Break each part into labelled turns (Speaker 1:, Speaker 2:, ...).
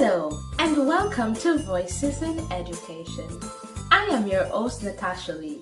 Speaker 1: Hello, and welcome to Voices in Education. I am your host, Natasha Lee.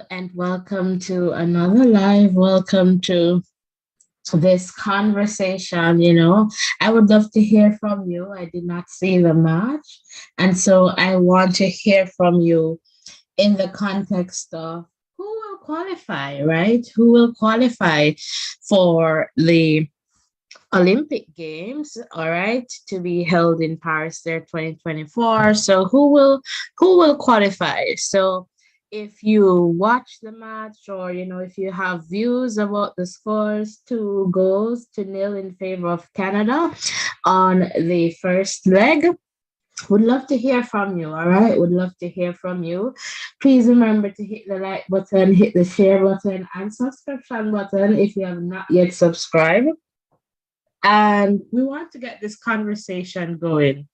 Speaker 1: and welcome to another live. Welcome to this conversation. I would love to hear from you. I did not see the match, and so I want to hear from you in the context of who will qualify, right? Who will qualify for the Olympic Games, all right, to be held in Paris there 2024. So who will qualify? So if you watch the match or if you have views about the scores, 2 goals to nil in favor of Canada on the first leg. Would love to hear from you, all right? Would love to hear from you. Please remember to hit the like button, hit the share button, and subscription button if you have not yet subscribed, and we want to get this conversation going.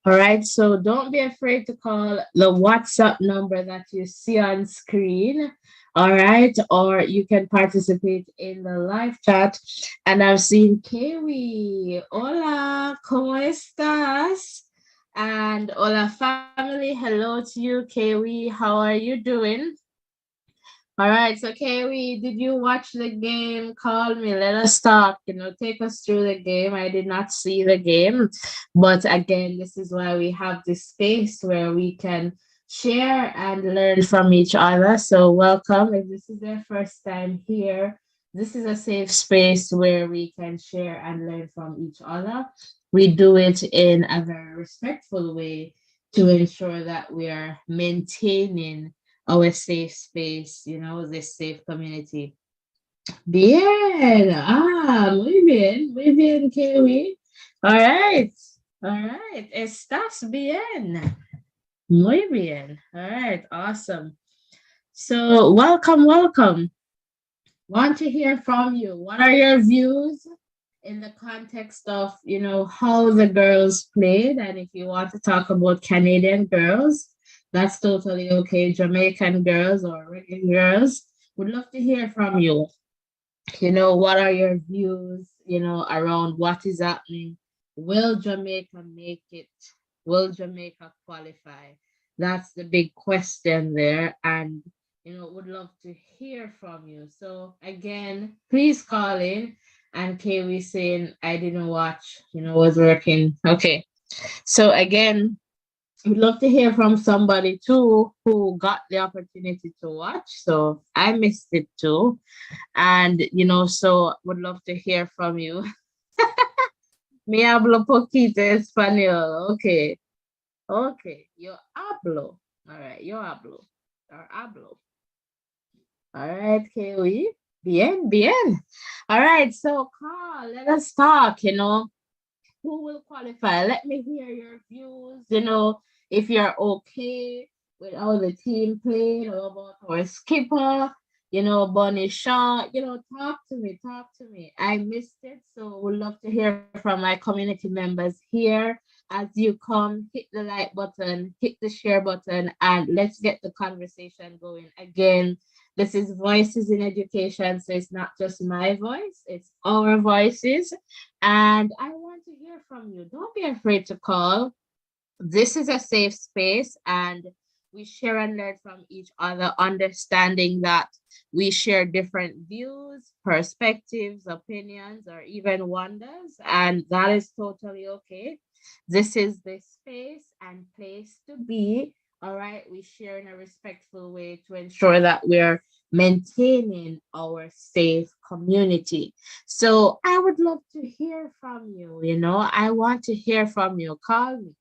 Speaker 1: All right, so don't be afraid to call the WhatsApp number that you see on screen. All right, or you can participate in the live chat. And I've seen Kiwi. Hola, ¿cómo estás? And hola, family. Hello to you, Kiwi. How are you doing? All right, so Kerry, did you watch the game? Call me, let us talk, take us through the game. I did not see the game, but again, this is why we have this space where we can share and learn from each other. So, welcome. If this is your first time here, this is a safe space where we can share and learn from each other. We do it in a very respectful way to ensure that we are maintaining our safe space, this safe community. Bien, muy bien, Kiwi. All right, estás bien. Muy bien. All right, awesome. So, welcome. Want to hear from you. What are your views in the context of, how the girls played? And if you want to talk about Canadian girls, that's totally okay. Jamaican girls or Reggae girls, would love to hear from you. What are your views, around what is happening? Will Jamaica make it? Will Jamaica qualify? That's the big question there. And, would love to hear from you. So, again, please call in. And Kiwi saying, I didn't watch, was working. Okay. So, again, would love to hear from somebody too who got the opportunity to watch. So I missed it too. And, so would love to hear from you. Me hablo poquito español. Okay. Okay. Yo hablo. All right. Yo hablo. Or hablo. All right, Kiwi. Bien. All right. So, Carl, let us talk, who will qualify? Let me hear your views, if you're okay with how the team played or about our skipper, Bonnie Shaw, talk to me. I missed it, so would love to hear from my community members here. As you come, hit the like button, hit the share button, and let's get the conversation going. Again, this is Voices in Education, so it's not just my voice, it's our voices. And I want to hear from you. Don't be afraid to call. This is a safe space, and we share and learn from each other, understanding that we share different views, perspectives, opinions, or even wonders, and that is totally okay. This is the space and place to be. All right, we share in a respectful way to ensure that we're maintaining our safe community. So I would love to hear from you. I want to hear from you. Call me.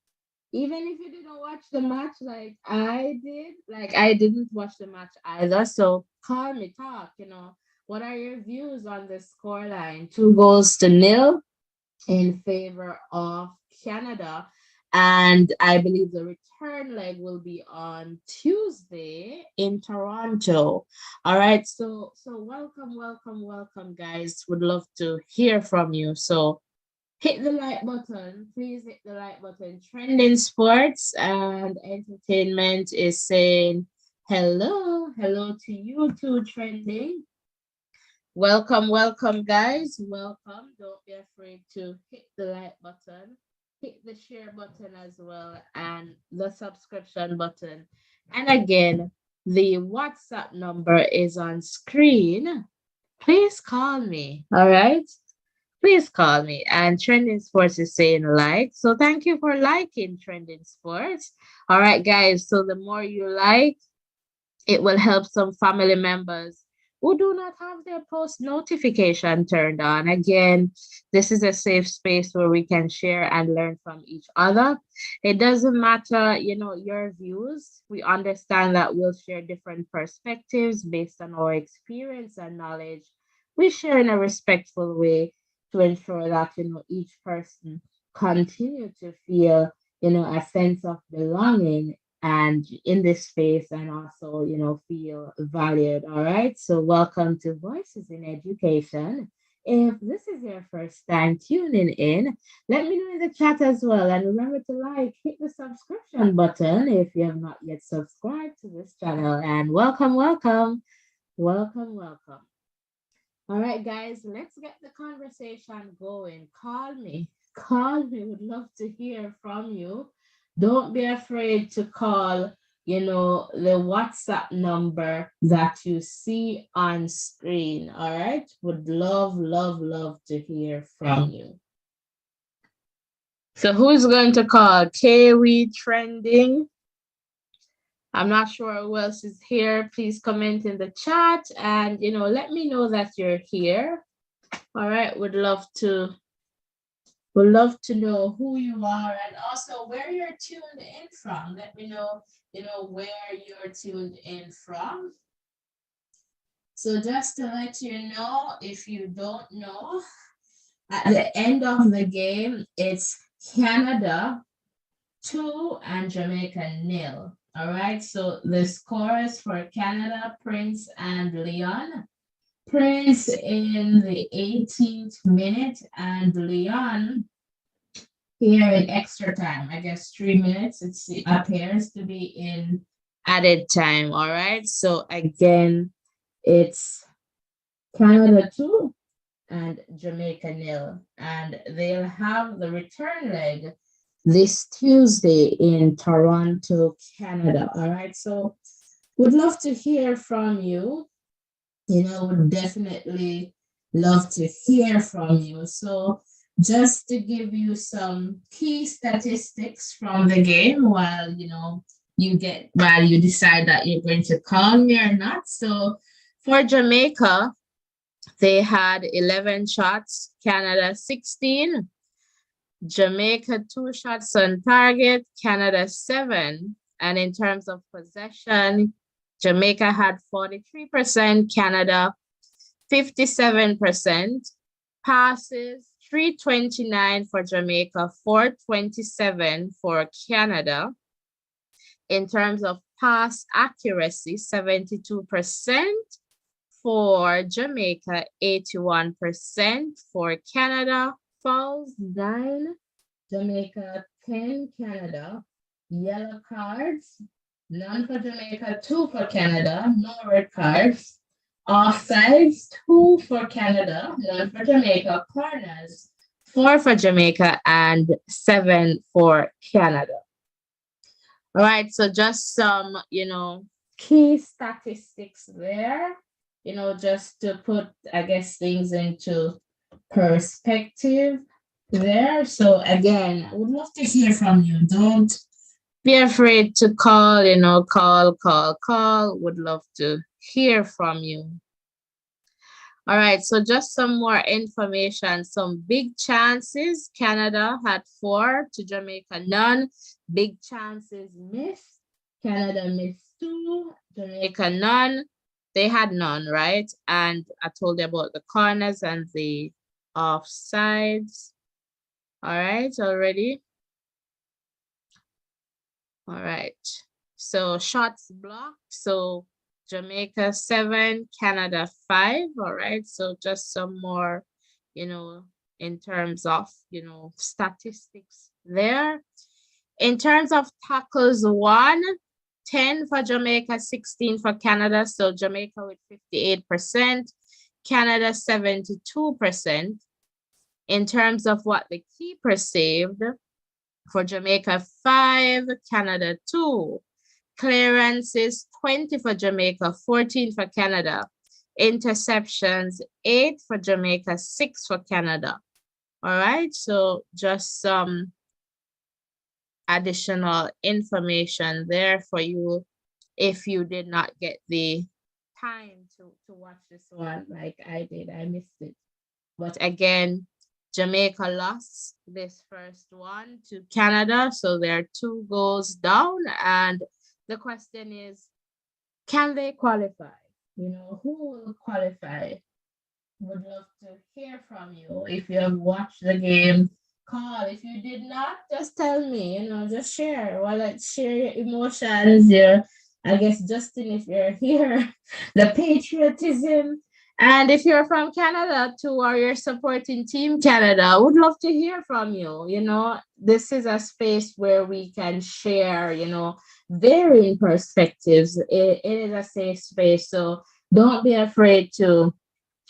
Speaker 1: Even if you didn't watch the match like I did, like I didn't watch the match either. So call me, talk. What are your views on the scoreline? 2 goals to nil in favor of Canada. And I believe the return leg will be on Tuesday in Toronto. All right. So welcome, guys. Would love to hear from you. So hit the like button. Please hit the like button. Trending Sports and Entertainment is saying hello. Hello to you too, Trending. Welcome, guys. Welcome. Don't be afraid to hit the like button, hit the share button as well, and the subscription button And again, the WhatsApp number is on screen. Please call me. All right. Please call me. And Trending Sports is saying like. So thank you for liking Trending Sports. All right, guys. So the more you like, it will help some family members who do not have their post notification turned on. Again, this is a safe space where we can share and learn from each other. It doesn't matter, your views. We understand that we'll share different perspectives based on our experience and knowledge. We share in a respectful way to ensure that, each person continue to feel, a sense of belonging and in this space and also, feel valued. All right. So welcome to Voices in Education. If this is your first time tuning in, let me know in the chat as well. And remember to hit the subscription button if you have not yet subscribed to this channel. And welcome, welcome, welcome, welcome. All right, guys, let's get the conversation going. Call me. Call me. Would love to hear from you. Don't be afraid to call, the WhatsApp number that you see on screen. All right. Would love, love, love to hear from you. So who's going to call? Kiwi Trending. I'm not sure who else is here. Please comment in the chat and, let me know that you're here. All right. Would love to know who you are and also where you're tuned in from. Let me know, where you're tuned in from. So just to let you know, if you don't know, at the end of the game, it's Canada 2 and Jamaica 0. All right, so the scores for Canada, Prince and Leon. Prince in the 18th minute and Leon here in extra time. I guess 3 minutes. It appears to be in added time. All right, so again, it's Canada 2 and Jamaica 0. And they'll have the return leg this Tuesday in Toronto, Canada. All right. So would love to hear from you. Would definitely love to hear from you. So just to give you some key statistics from the game while, you decide that you're going to call me or not. So for Jamaica, they had 11 shots, Canada 16. Jamaica 2 shots on target, Canada 7. And in terms of possession, Jamaica had 43%, Canada 57%. Passes 329 for Jamaica, 427 for Canada. In terms of pass accuracy, 72% for Jamaica, 81% for Canada. Fouls 9, Jamaica 10, Canada. Yellow cards, none for Jamaica, 2 for Canada. No red cards. Offsides, 2 for Canada, none for Jamaica. Corners, 4 for Jamaica and 7 for Canada. All right, so just some, key statistics there, just to put, I guess, things into perspective there. So again, I would love to hear from you. Don't be afraid to call, call. Would love to hear from you. All right, so just some more information. Some big chances. Canada had 4 to Jamaica, none. Big chances missed. Canada missed 2, Jamaica none. They had none, right? And I told you about the corners and the offsides. All right, already. All right, so shots blocked. So Jamaica 7, Canada 5. All right, so just some more, in terms of, statistics there. In terms of tackles won, 10 for Jamaica, 16 for Canada. So Jamaica with 58%, Canada 72%. In terms of what the keeper saved, for Jamaica 5, Canada 2. Clearances 20 for Jamaica, 14 for Canada. Interceptions 8 for Jamaica, 6 for Canada. All right, so just some additional information there for you if you did not get the time to watch this one like I did. I missed it. But again, Jamaica lost this first one to Canada, so they're 2 goals down. And the question is, can they qualify? Who will qualify? Would love to hear from you. If you have watched the game, call. If you did not, just tell me, just share. Share your emotions, I guess, Justin, if you're here, the patriotism. And if you're from Canada too, or you're supporting Team Canada, would love to hear from you. This is a space where we can share, varying perspectives. It is a safe space. So don't be afraid to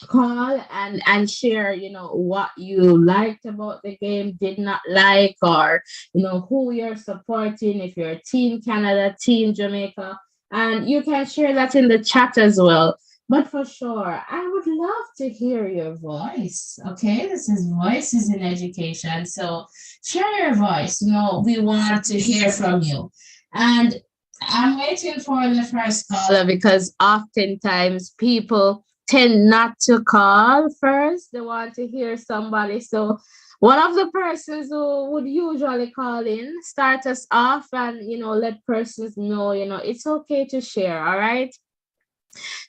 Speaker 1: call and share what you liked about the game, did not like, or who you're supporting, if you're Team Canada, Team Jamaica, and you can share that in the chat as well. But for sure, I would love to hear your voice. Okay, this is Voices in Education, so share your voice. We want to hear from you. And I'm waiting for the first caller because oftentimes people tend not to call first. They want to hear somebody. So one of the persons who would usually call in, start us off and, let persons know, it's okay to share. All right.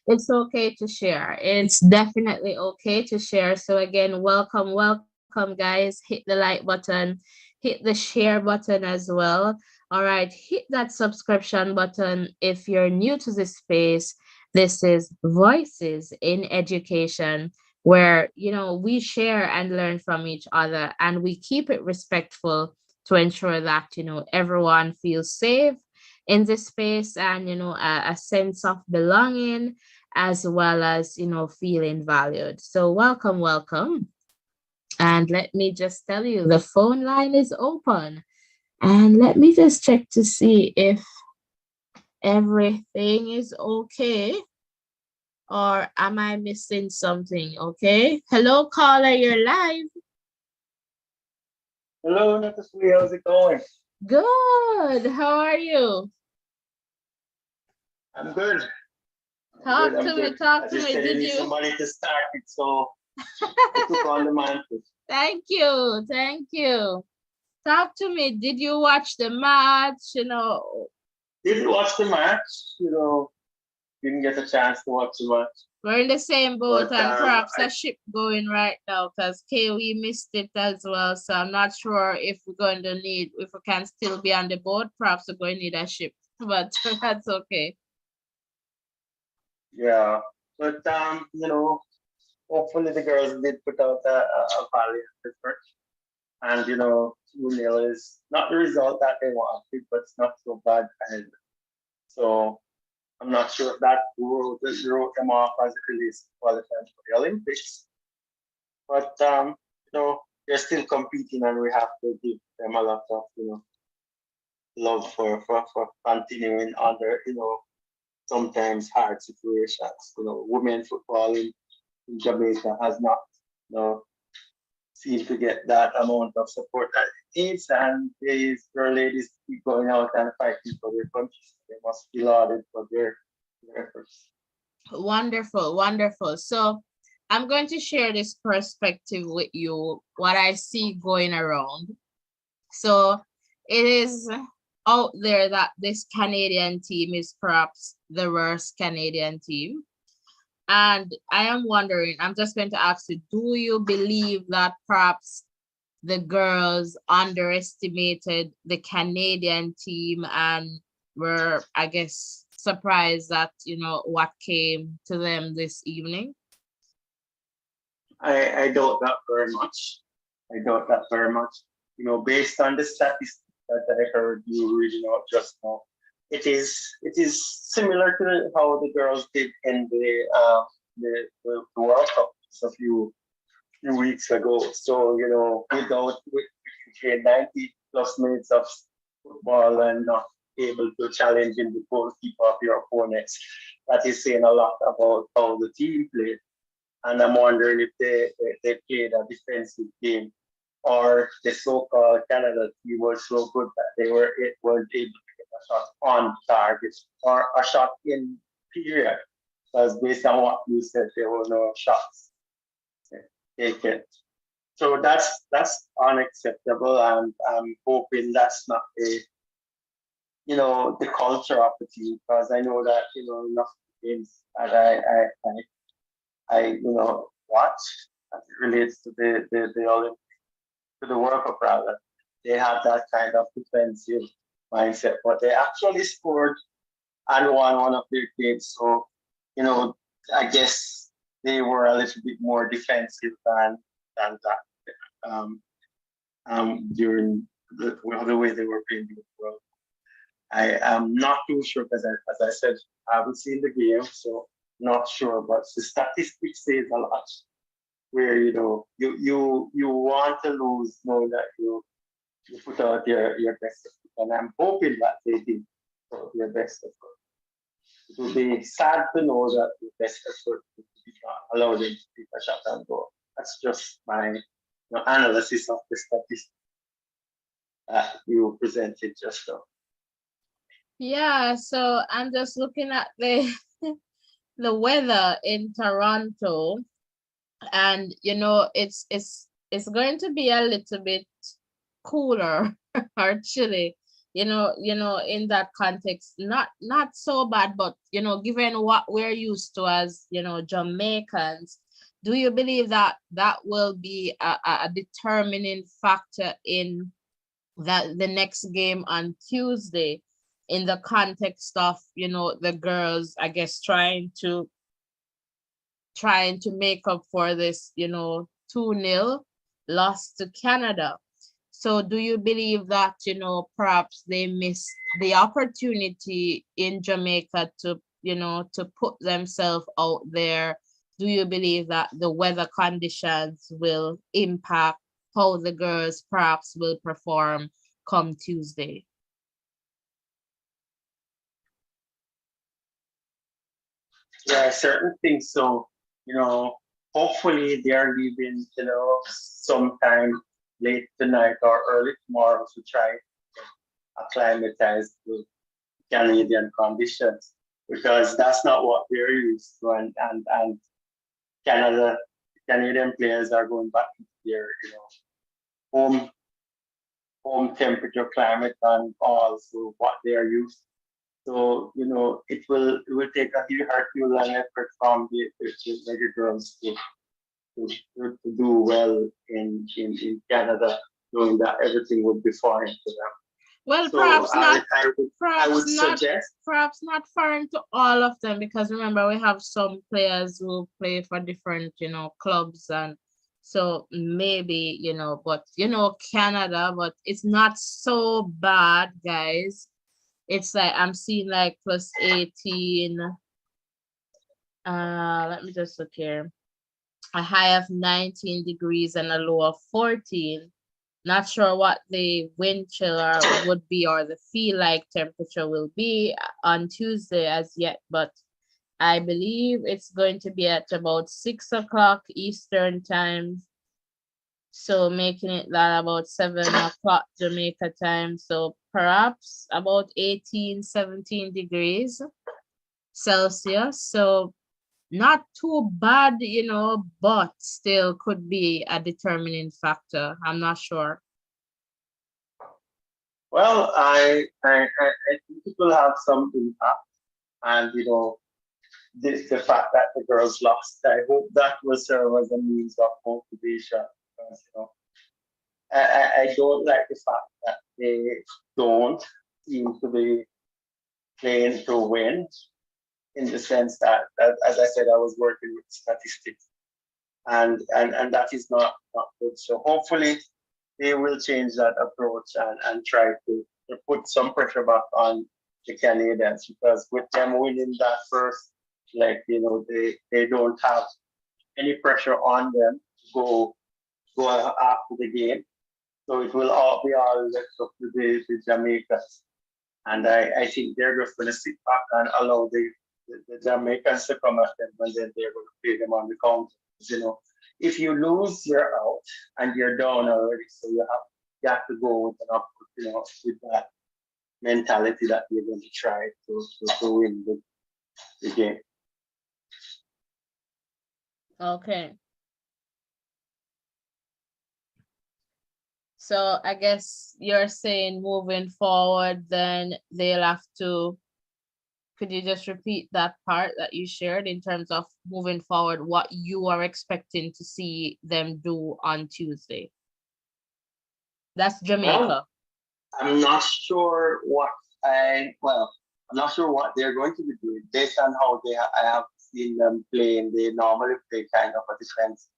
Speaker 1: It's okay to share. It's definitely okay to share. So again, welcome, guys. Hit the like button, hit the share button as well. All right, hit that subscription button if you're new to this space. This is Voices in Education, where we share and learn from each other, and we keep it respectful to ensure that everyone feels safe in this space, and a sense of belonging, as well as feeling valued. So welcome. And let me just tell you, the phone line is open. And let me just check to see if everything is okay, or am I missing something? Okay. Hello, caller, you're live.
Speaker 2: Hello, Natasli. How's it going?
Speaker 1: Good. How are you?
Speaker 2: I'm good. I'm good.
Speaker 1: Talk
Speaker 2: I'm
Speaker 1: to me.
Speaker 2: good.
Speaker 1: Talk
Speaker 2: I
Speaker 1: to
Speaker 2: just
Speaker 1: me.
Speaker 2: said I
Speaker 1: Did
Speaker 2: need
Speaker 1: you?
Speaker 2: somebody to start it, so I took on the mantle.
Speaker 1: Thank you. Thank you. Talk to me. Did you watch the match?
Speaker 2: Didn't watch the match. Didn't get a chance to watch the match.
Speaker 1: We're in the same boat,
Speaker 2: But
Speaker 1: and perhaps a ship going right now because we missed it as well. So I'm not sure if we're going to need, if we can still be on the boat. Perhaps we're going to need a ship, but that's okay.
Speaker 2: yeah, but hopefully the girls did put out a valiant effort, and 2-0 is not the result that they wanted, but it's not so bad either. So I'm not sure if that wrote them off as it relates to qualifying for the Olympics, but they're still competing, and we have to give them a lot of love for continuing under sometimes hard situations. Women football in Jamaica has not you know seemed to get that amount of support that it needs, and these girl ladies keep going out and fighting for their country. They must be lauded for their efforts.
Speaker 1: Wonderful, wonderful. So I'm going to share this perspective with you, what I see going around. So it is out there that this Canadian team is perhaps the worst Canadian team. And I am wondering, I'm just going to ask you, do you believe that perhaps the girls underestimated the Canadian team and were, I guess, surprised that, what came to them this evening?
Speaker 2: I doubt that very much. I doubt that very much. Based on the statistics that I heard you reading out just now, it is similar to how the girls did in the World Cup just a few weeks ago. So with 90 plus minutes of football, and able to challenge in the goalkeeper of your opponents. That is saying a lot about how the team played. And I'm wondering if they played a defensive game, or the so-called Canada team was so good that were able to get a shot on target or a shot in period. Because based on what you said, there were no shots taken. So that's unacceptable, and I'm hoping that's not the culture of the team, because I know that enough games that I watch as it relates to the Olympics, to the World Cup rather. They have that kind of defensive mindset, but they actually scored and won one of their games. So, you know, I guess they were a little bit more defensive than that during the way they were playing the World. I am not too sure because, as I said, I haven't seen the game, so not sure. But the statistics says a lot. Where you want to lose, knowing that you put out your best effort, and I'm hoping that they did put out their best effort. It would be sad to know that the best effort would be not allowed them to take a shot and go. That's just my analysis of the statistics that you presented just now.
Speaker 1: Yeah, so I'm just looking at the the weather in Toronto, and it's going to be a little bit cooler or chilly. In that context, not so bad, but given what we're used to as Jamaicans, do you believe that that will be a determining factor in the next game on Tuesday, in the context of the girls, I guess, trying to make up for this 2-0 loss to Canada? So do you believe that perhaps they missed the opportunity in Jamaica to put themselves out there? Do you believe that the weather conditions will impact how the girls perhaps will perform come Tuesday?
Speaker 2: Yeah, certain things. So, hopefully they are leaving, sometime late tonight or early tomorrow to try acclimatize to Canadian conditions, because that's not what we're used to, and Canada Canadian players are going back to their home home temperature climate and also what they are used to. So, it will take a Herculean effort from the girls to do well in Canada, knowing that everything would be foreign to them.
Speaker 1: Well,
Speaker 2: So
Speaker 1: perhaps not,
Speaker 2: I would
Speaker 1: perhaps not,
Speaker 2: suggest,
Speaker 1: perhaps not foreign to all of them, because remember we have some players who play for different, clubs, and so maybe, but Canada, but it's not so bad, guys. It's like I'm seeing like plus 18. Let me just look here. A high of 19 degrees and a low of 14. Not sure what the wind chill would be, or the feel like temperature will be on Tuesday as yet, but I believe it's going to be at about 6 o'clock Eastern time. So making it that about 7 o'clock Jamaica time. So perhaps about 18, 17 degrees Celsius. So not too bad, but still could be a determining factor. I'm not sure.
Speaker 2: well, I think it will have some impact, and the fact that the girls lost, I hope that will serve as a means of motivation, because I don't like the fact that they don't seem to be playing to win, in the sense that, as I said, I was working with statistics, and that is not good. So hopefully they will change that approach, and try to put some pressure back on the Canadians, because with them winning that first, they don't have any pressure on them to go after the game. So it will all be all left up to the Jamaicans. And I think they're just going to sit back and allow the Jamaicans to come at them, and then they're going to play them on the counter. You know, if you lose, you're out and you're down already. So you have to go with an upward, with that mentality that you're going to try to win the game.
Speaker 1: Okay. So I guess you're saying moving forward, then they'll have to, could you just repeat that part that you shared in terms of moving forward, what you are expecting to see them do on Tuesday? That's Jamaica.
Speaker 2: Well, I'm not sure I'm not sure what they're going to be doing based on how I have seen them playing. They normally play kind of a defense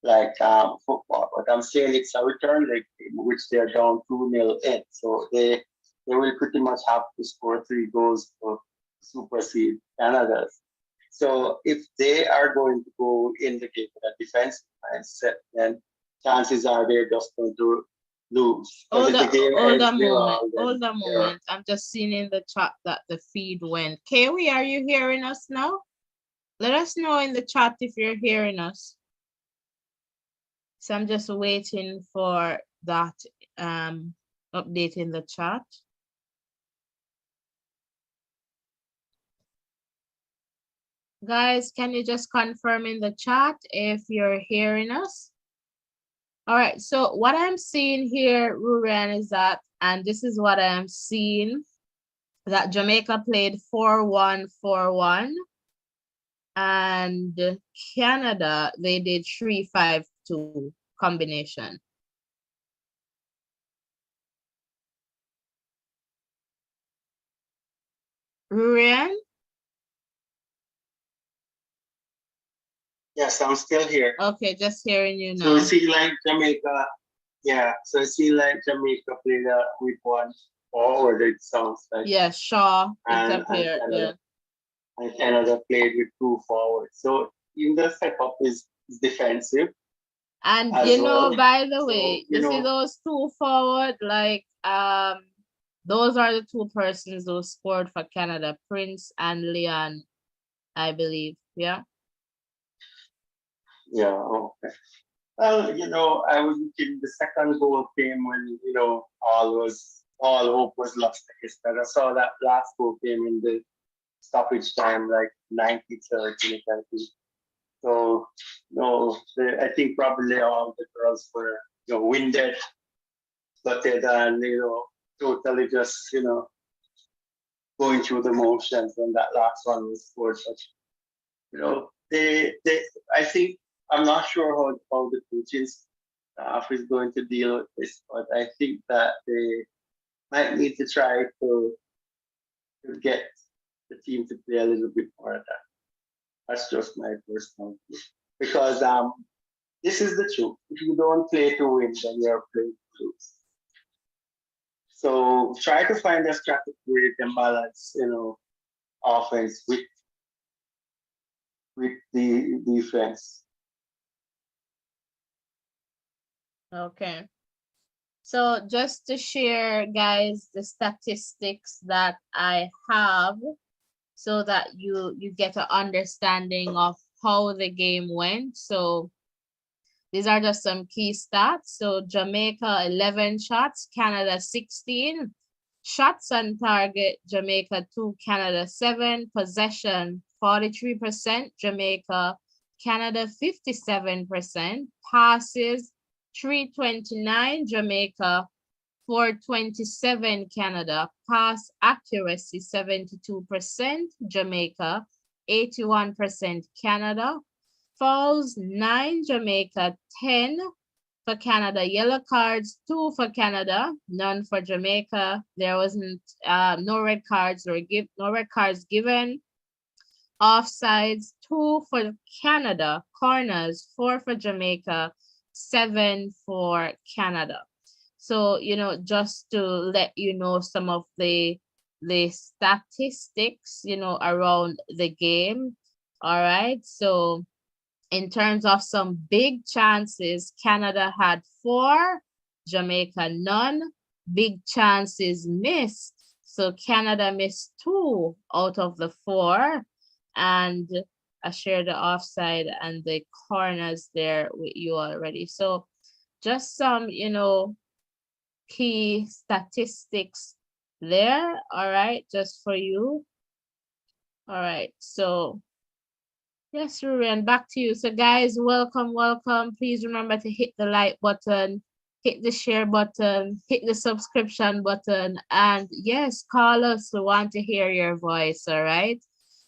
Speaker 2: like football, but I'm saying it's a return leg game, which they're down 2-0 in. So they will pretty much have to score 3 goals to supersede Canada's. So if they are going to go in the game with a defensive mindset, then chances are they're just going to lose.
Speaker 1: Hold
Speaker 2: If the game
Speaker 1: a
Speaker 2: ends 0,
Speaker 1: moment.
Speaker 2: then
Speaker 1: Hold a moment. I'm just seeing in the chat that the feed went. Kiwi, are you hearing us now? Let us know in the chat if you're hearing us. So I'm just waiting for that update in the chat. Guys, can you just confirm in the chat if you're hearing us? All right, so what I'm seeing here, Rurian, is that, and this is what I'm seeing, that Jamaica played 4-1, 4-1. And Canada, they did 3-5-2 combination. Rurian?
Speaker 2: yes, I'm still here.
Speaker 1: Okay, just hearing you now.
Speaker 2: So see, like Jamaica, so see, like Jamaica played with 1 forward, it sounds like.
Speaker 1: Yeah, Shaw,
Speaker 2: and
Speaker 1: disappeared.
Speaker 2: Canada, and Canada played with 2 forwards. So in the setup is defensive.
Speaker 1: And by the way, you see those 2 forward, like those are the 2 persons who scored for Canada, Prince and Leon, I believe. Yeah.
Speaker 2: Yeah, okay. Well, I was thinking the second goal came when, all hope was lost. I saw that last goal came in the stoppage time, like 93rd minute, I think. So, I think probably all the girls were, winded, but and, totally just, going through the motions when that last one was scored. But, I think, I'm not sure how the coaching staff is going to deal with this, but I think that they might need to try to get the team to play a little bit more of that. That's just my personal view. Because this is the truth. If you don't play to win, then you're playing to lose. So try to find a strategy where you can balance, offense with the defense.
Speaker 1: Okay. So just to share, guys, the statistics that I have so that you get an understanding of how the game went. So these are just some key stats. So Jamaica, 11 shots, Canada, 16. Shots on target, Jamaica, 2, Canada, 7. Possession, 43%, Jamaica, Canada, 57%. Passes, 329, Jamaica, 427, Canada. Pass accuracy, 72%, Jamaica, 81%, Canada. Fouls, 9, Jamaica, 10 for Canada. Yellow cards, 2 for Canada, none for Jamaica. There wasn't no red cards no red cards given. Offsides, 2 for Canada. Corners, 4 for Jamaica, 7 for Canada. So, just to let you know some of the statistics, around the game. All right. So in terms of some big chances, Canada had 4, Jamaica none. Big chances missed. So Canada missed 2 out of the 4, and I share the offside and the corners there with you already. So just some, key statistics there. All right, just for you. All right, so yes, Ruben, back to you. So guys, welcome, welcome. Please remember to hit the like button, hit the share button, hit the subscription button, and yes, call us. We want to hear your voice, all right?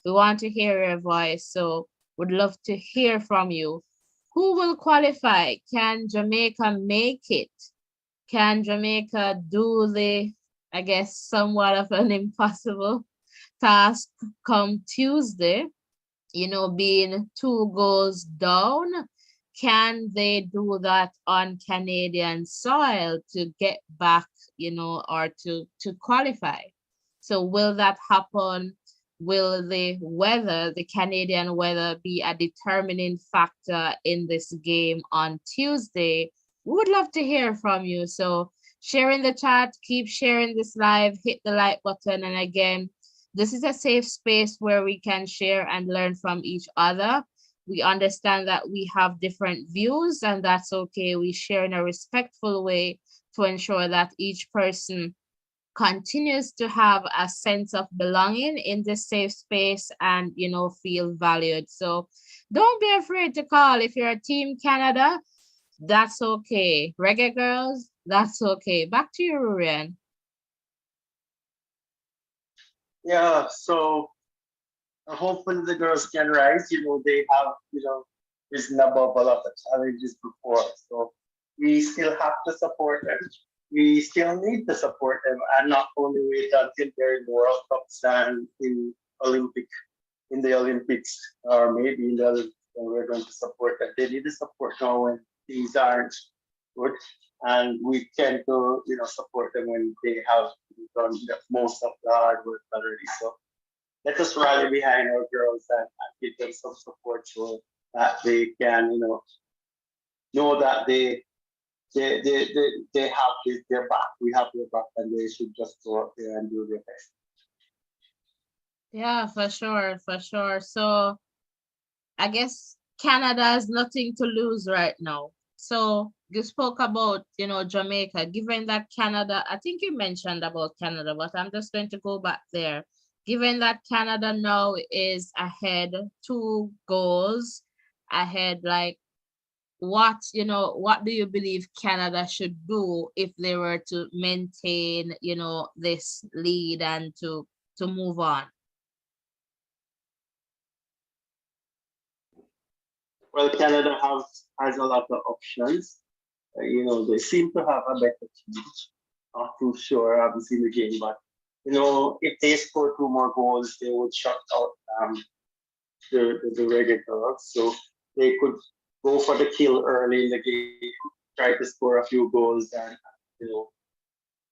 Speaker 1: We want to hear your voice, so would love to hear from you. Who will qualify? Can Jamaica make it? Can Jamaica do the, I guess, somewhat of an impossible task come Tuesday? Being 2 goals down, can they do that on Canadian soil to get back, or to qualify? So will that happen? Will the Canadian weather, be a determining factor in this game on Tuesday? We would love to hear from you. So share in the chat, keep sharing this live, hit the like button, and again, this is a safe space where we can share and learn from each other. We understand that we have different views, and that's okay. We share in a respectful way to ensure that each person continues to have a sense of belonging in this safe space and, feel valued. So don't be afraid to call. If you're a Team Canada, that's okay. Reggae girls, that's okay. Back to you, Rurian.
Speaker 2: Yeah, so hopefully the girls can rise. They have, risen above a lot of challenges before. So we still have to support them. We still need to support them and not only wait until they're in the World Cups and in the Olympics, or maybe in the Olympics, when we're going to support them. They need the support now when things aren't good. And we tend to, support them when they have done most of the hard work already. So let us rally behind our girls and give them some support so that they can, know that they have their back. We have their back, and they should just go out there and do their best.
Speaker 1: Yeah, for sure, for sure. So I guess Canada has nothing to lose right now. So you spoke about, Jamaica, given that Canada, I think you mentioned about Canada, but I'm just going to go back there. Given that Canada now is ahead 2 goals ahead, like what do you believe Canada should do if they were to maintain, this lead and to move on?
Speaker 2: Well, Canada has a lot of options. They seem to have a better team. Not too sure. I haven't seen the game, but if they score 2 more goals, they would shut out the Reggae Girlz. So they could go for the kill early in the game, try to score a few goals, and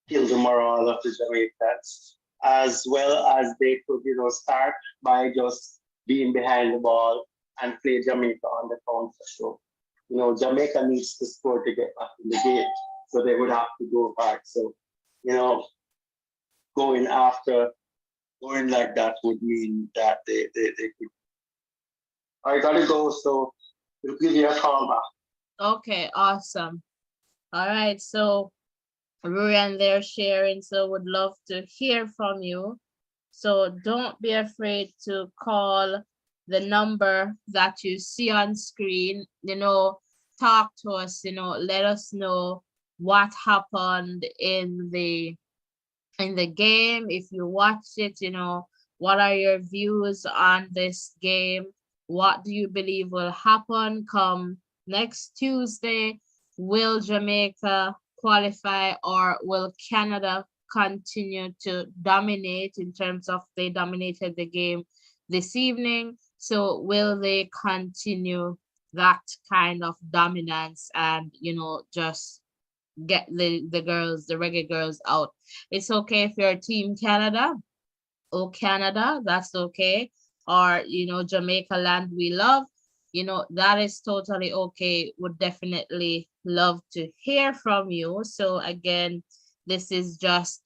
Speaker 2: kill the morale of the Jamaicans. As well as they could, start by just being behind the ball and play Jamaica on the counter. So, Jamaica needs to score to get back in the game. So they would have to go back. So, you know, going after, going like that would mean that they could. I gotta go, so we'll give you a call back.
Speaker 1: Okay, awesome. All right, so Rurian they're sharing, so would love to hear from you. So don't be afraid to call the number that you see on screen, talk to us, let us know what happened in the game. If you watched it, what are your views on this game? What do you believe will happen come next Tuesday? Will Jamaica qualify, or will Canada continue to dominate in terms of they dominated the game this evening? So will they continue that kind of dominance and, just get the girls, the Reggae Girlz out? It's okay if you're Team Canada. Oh, Canada, that's okay. Or, Jamaica land we love, that is totally okay. Would definitely love to hear from you. So again, this is just,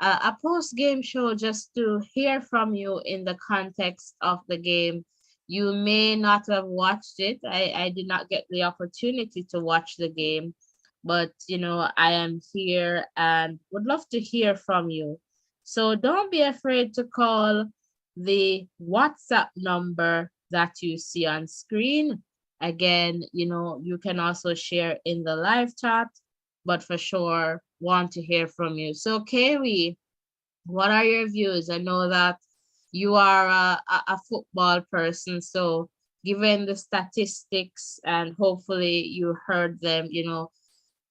Speaker 1: a post-game show just to hear from you in the context of the game. You may not have watched it. I did not get the opportunity to watch the game, but I am here and would love to hear from you. So don't be afraid to call the WhatsApp number that you see on screen. Again, you can also share in the live chat, but for sure want to hear from you. So Kaylee, what are your views? I know that you are a football person, so given the statistics and hopefully you heard them,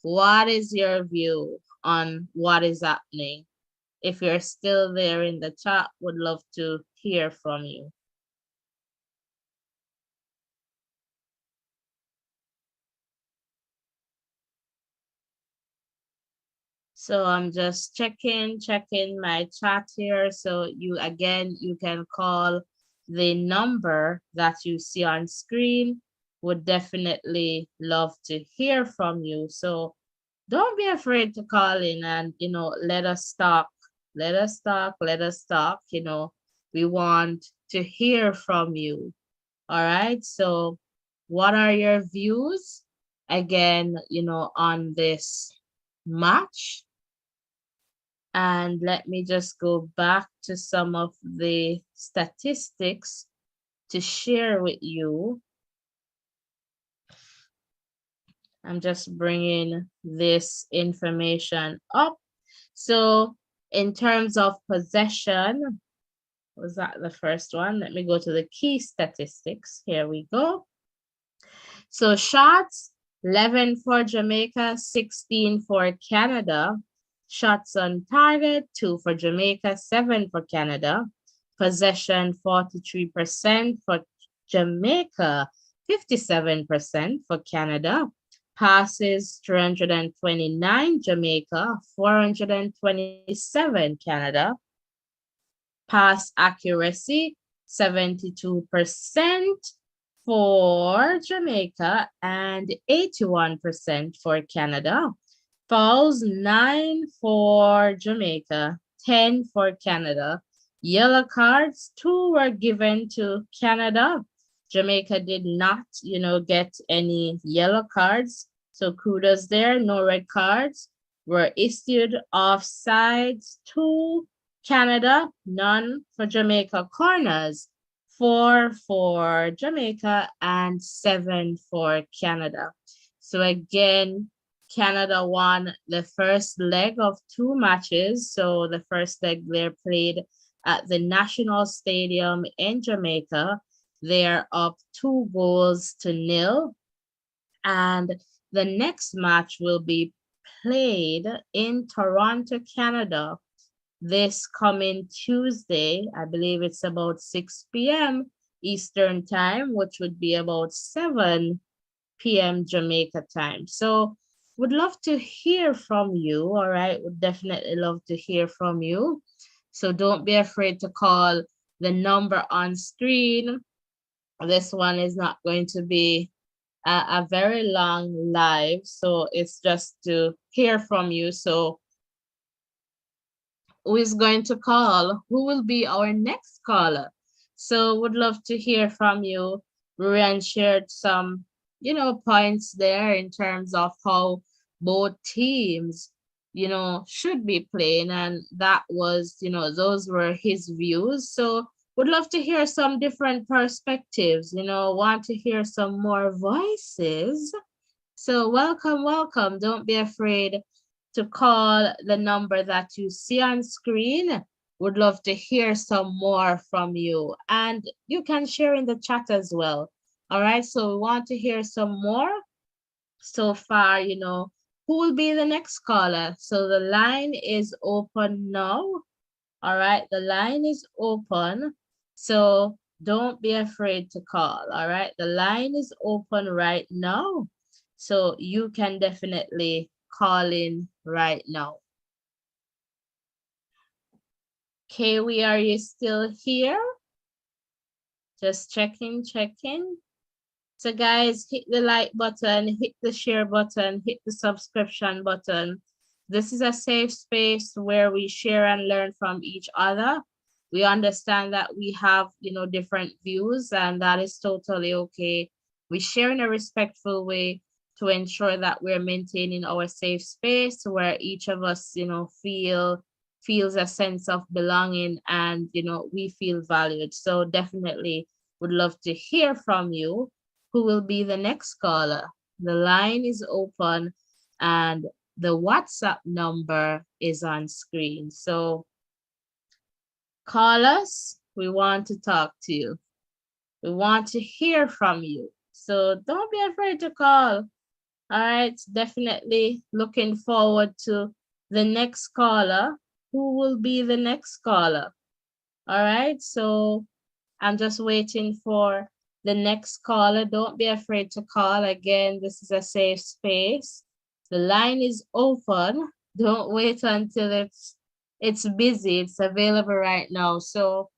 Speaker 1: what is your view on what is happening? If you're still there in the chat, would love to hear from you. So I'm just checking my chat here. So you can call the number that you see on screen. Would definitely love to hear from you. So don't be afraid to call in and let us talk. Let us talk. Let us talk. We want to hear from you. All right. So what are your views again, on this match? And let me just go back to some of the statistics to share with you. I'm just bringing this information up. So in terms of possession, was that the first one? Let me go to the key statistics. Here we go. So shots, 11 for Jamaica, 16 for Canada. Shots on target, 2 for Jamaica, 7 for Canada. Possession, 43% for Jamaica, 57% for Canada. Passes, 329 Jamaica, 427 Canada. Pass accuracy, 72% for Jamaica and 81% for Canada. Fouls, 9 for Jamaica, 10 for Canada. Yellow cards, 2 were given to Canada. Jamaica did not, get any yellow cards. So kudos there. No red cards were issued. Offsides, 2 Canada, none for Jamaica. Corners, 4 for Jamaica and 7 for Canada. So again, Canada won the first leg of 2 matches. So the first leg they're played at the National Stadium in Jamaica. They're up 2-0. And the next match will be played in Toronto, Canada this coming Tuesday. I believe it's about 6 p.m. Eastern time, which would be about 7 p.m. Jamaica time. So would love to hear from you. All right. Would definitely love to hear from you. So don't be afraid to call the number on screen. This one is not going to be a very long live. So it's just to hear from you. So who is going to call? Who will be our next caller? So would love to hear from you. Ryan shared some, points there in terms of how both teams, should be playing. And that was, those were his views. So would love to hear some different perspectives, want to hear some more voices. So welcome, welcome. Don't be afraid to call the number that you see on screen. Would love to hear some more from you. And you can share in the chat as well. All right, so we want to hear some more. So far, who will be the next caller? So the line is open now. All right, the line is open. So don't be afraid to call. All right, the line is open right now. So you can definitely call in right now. Kaylee, are you still here? Just checking. So guys, hit the like button, hit the share button, hit the subscription button. This is a safe space where we share and learn from each other. We understand that we have, different views, and that is totally okay. We share in a respectful way to ensure that we're maintaining our safe space where each of us, feels a sense of belonging, and we feel valued. So definitely would love to hear from you. Who will be the next caller? The line is open, and the WhatsApp number is on screen. So call us. We want to talk to you. We want to hear from you. So don't be afraid to call. All right. Definitely looking forward to the next caller. Who will be the next caller? All right. So I'm just waiting for the next caller. Don't be afraid to call. Again, this is a safe space. The line is open. Don't wait until it's busy. It's available right now. So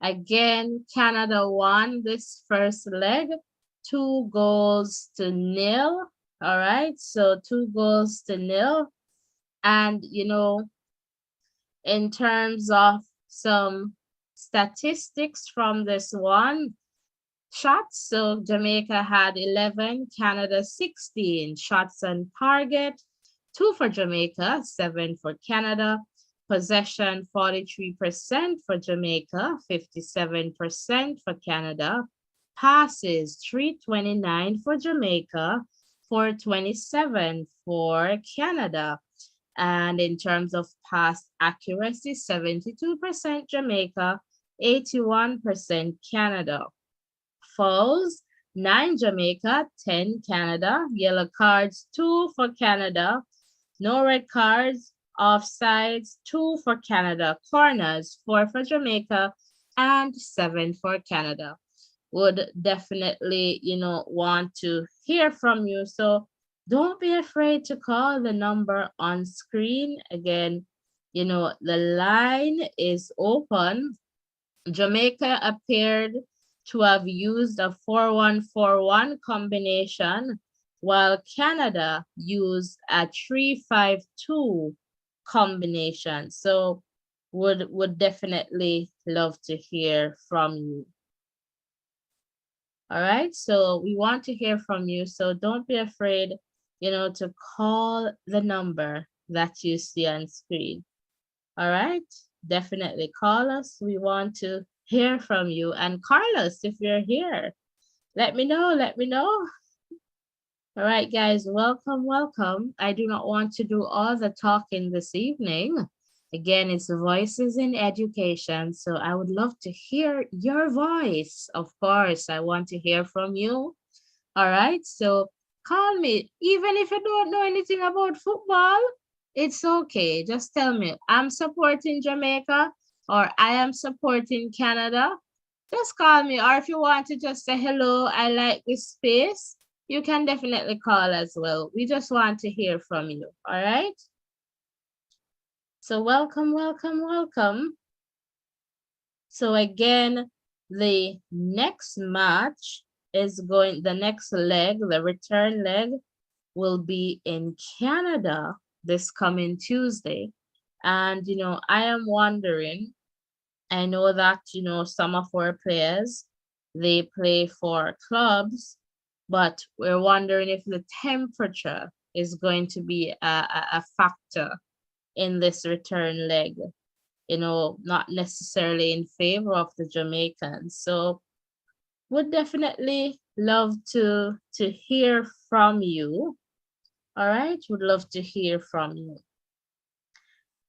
Speaker 1: again, Canada won this first leg, 2 goals to nil. All right. So 2 goals to nil. And in terms of some statistics from this one, shots. So Jamaica had 11, Canada 16 shots on target, 2 for Jamaica, 7 for Canada. Possession 43% for Jamaica, 57% for Canada. Passes 329 for Jamaica, 427 for Canada. And in terms of pass accuracy, 72% Jamaica, 81% Canada. Fouls, 9 Jamaica, 10 Canada. Yellow cards, 2 for Canada. No red cards. Offsides, 2 for Canada. Corners, 4 for Jamaica and 7 for Canada. Would definitely, want to hear from you. So don't be afraid to call the number on screen. Again, the line is open. Jamaica appeared to have used a 4-1-4-1 combination, while Canada used a 3-5-2 combination. So would definitely love to hear from you. All right, so we want to hear from you. So don't be afraid, to call the number that you see on screen. All right, definitely call us. We want to hear from you. And Carlos, if you're here, let me know. Let me know. All right, guys, welcome, welcome. I do not want to do all the talking this evening. Again, it's Voices in Education. So I would love to hear your voice. Of course, I want to hear from you. All right, so call me. Even if you don't know anything about football, it's okay. Just tell me, I'm supporting Jamaica or I am supporting Canada. Just call me. Or if you want to just say hello, I like this space, you can definitely call as well. We just want to hear from you. All right. So welcome, welcome, welcome. So again, the next match the next leg, the return leg, will be in Canada this coming Tuesday. And, I am wondering, I know that, some of our players, they play for clubs, but we're wondering if the temperature is going to be a factor in this return leg, not necessarily in favor of the Jamaicans. So would definitely love to hear from you. All right, would love to hear from you.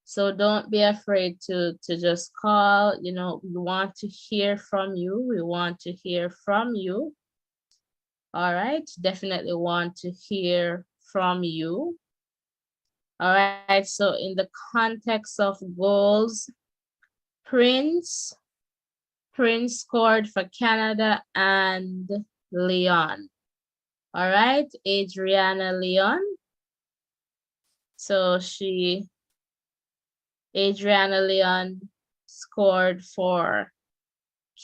Speaker 1: So don't be afraid to just call. We want to hear from you. We want to hear from you. All right, definitely want to hear from you. All right, so in the context of goals, Prince scored for Canada and Leon. All right, Adriana Leon. So Adriana Leon scored for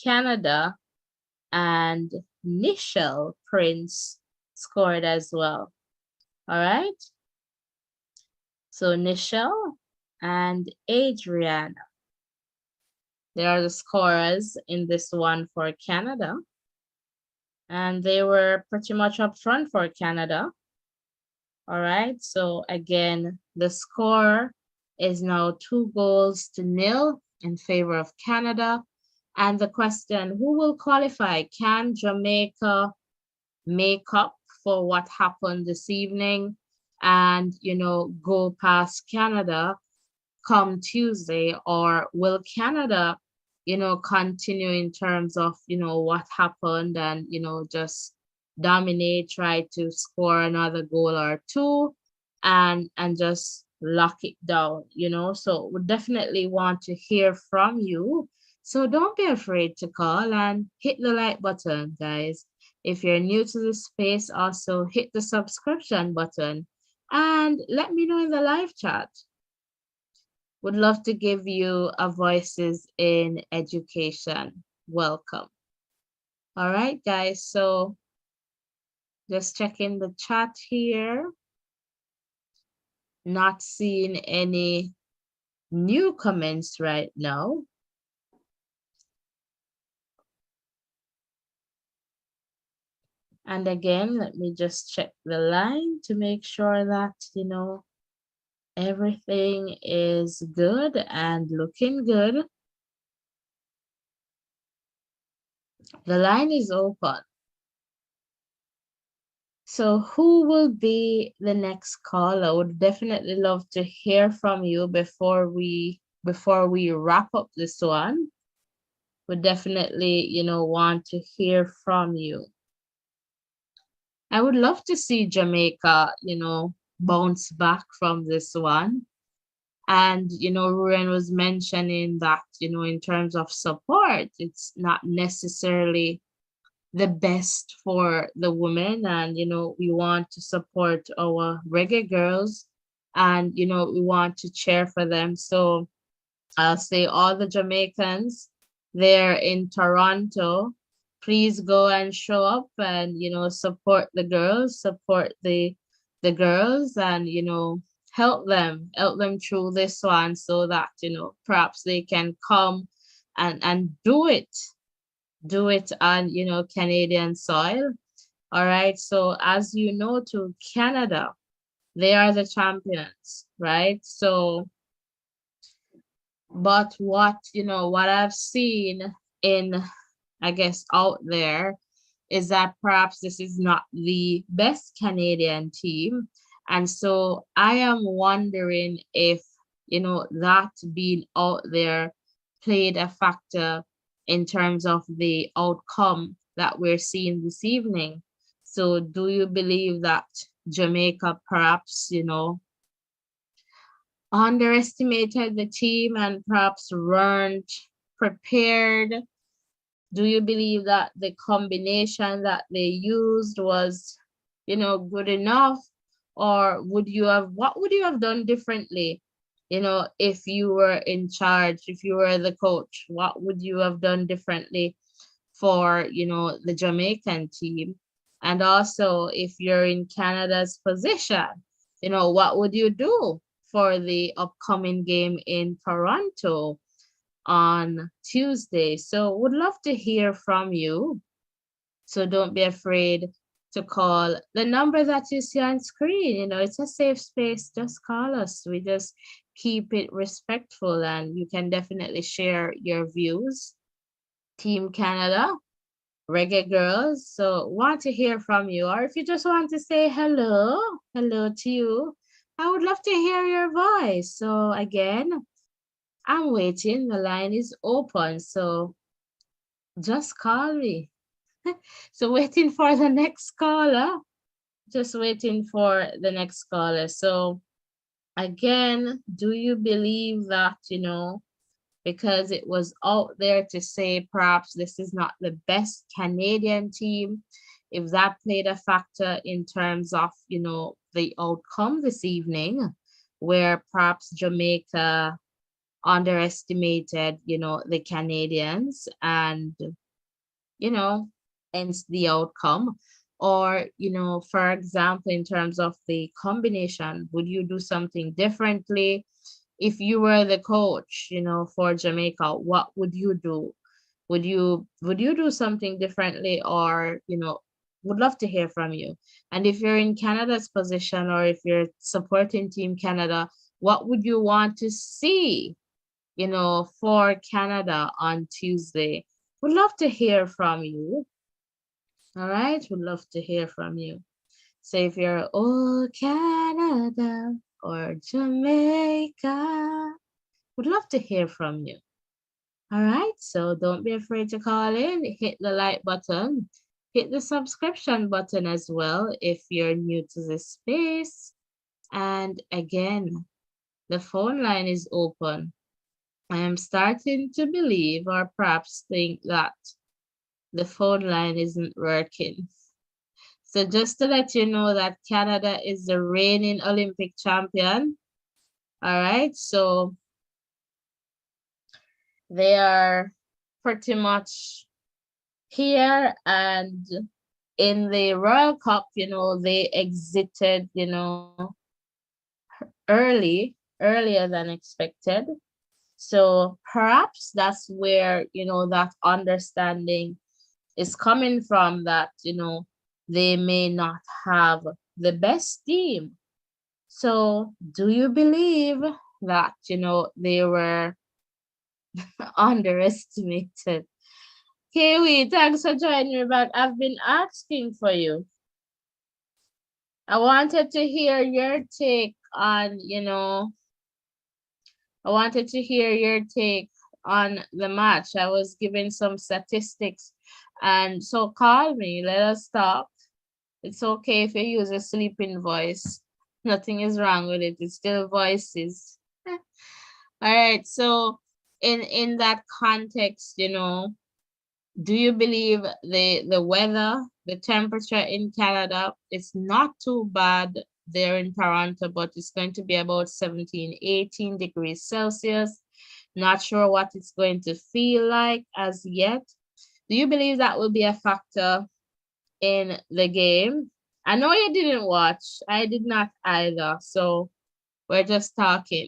Speaker 1: Canada, and Nichelle Prince scored as well. All right. So Nichelle and Adriana. They are the scorers in this one for Canada. And they were pretty much up front for Canada. All right. So again, the score is now 2-0 in favor of Canada. And the question, who will qualify? Can Jamaica make up for what happened this evening and, go past Canada come Tuesday? Or will Canada, continue in terms of, what happened and, just dominate, try to score another goal or two and just lock it down, So we definitely want to hear from you. So don't be afraid to call and hit the like button, guys. If you're new to this space, also hit the subscription button and let me know in the live chat. Would love to give you a Voices in Education. Welcome. All right, guys. So just checking the chat here. Not seeing any new comments right now. And again, let me just check the line to make sure that, everything is good and looking good. The line is open. So who will be the next caller? I would definitely love to hear from you before we wrap up this one. Would definitely, want to hear from you. I would love to see Jamaica, bounce back from this one. And, Ruren was mentioning that, in terms of support, it's not necessarily the best for the women. And, we want to support our reggae girls and, we want to cheer for them. So I'll say all the Jamaicans there in Toronto, please go and show up and, support the girls, support the girls and, help them through this one so that, perhaps they can come and do it on, Canadian soil. All right. So as you know, to Canada, they are the champions, right? So, but what I've seen in, I guess, out there is that perhaps this is not the best Canadian team. And so I am wondering if, that being out there played a factor in terms of the outcome that we're seeing this evening. So do you believe that Jamaica perhaps, underestimated the team and perhaps weren't prepared? Do you believe that the combination that they used was, good enough? Or what would you have done differently? If you were in charge, if you were the coach, what would you have done differently for, the Jamaican team? And also, if you're in Canada's position, what would you do for the upcoming game in Toronto on Tuesday? So would love to hear from you. So don't be afraid to call the number that you see on screen. It's a safe space. Just call us. We just keep it respectful and you can definitely share your views. Team Canada, Reggae Girls. So want to hear from you. Or if you just want to say hello to you, I would love to hear your voice. So again, I'm waiting. The line is open. So just call me. So waiting for the next caller. Just waiting for the next caller. So again, do you believe that, because it was out there to say perhaps this is not the best Canadian team, if that played a factor in terms of, the outcome this evening, where perhaps Jamaica underestimated, the Canadians and, hence the outcome? Or, for example, in terms of the combination, would you do something differently? If you were the coach, for Jamaica, what would you do? Would you do something differently, or, would love to hear from you. And if you're in Canada's position, or if you're supporting Team Canada, what would you want to see, for Canada on Tuesday? Would love to hear from you. All right, would love to hear from you. So if you're, oh, Canada or Jamaica, would love to hear from you. All right, so don't be afraid to call in. Hit the like button, hit the subscription button as well if you're new to this space. And again, the phone line is open. I am starting to believe, or perhaps think, that the phone line isn't working. So just to let you know that Canada is the reigning Olympic champion. All right, so they are pretty much here, and in the World Cup, they exited, earlier than expected. So perhaps that's where, that understanding is coming from, that, they may not have the best team. So do you believe that, they were underestimated? Kiwi, thanks for joining me back. I've been asking for you. I wanted to hear your take on, I wanted to hear your take on the match. I was giving some statistics. And so call me, let us talk. It's okay if you use a sleeping voice. Nothing is wrong with it. It's still voices. All right. So in that context, do you believe the weather, the temperature in Canada, it's not too bad there in Toronto, but it's going to be about 17, 18 degrees Celsius. Not sure what it's going to feel like as yet. Do you believe that will be a factor in the game? I know you didn't watch. I did not either. So we're just talking.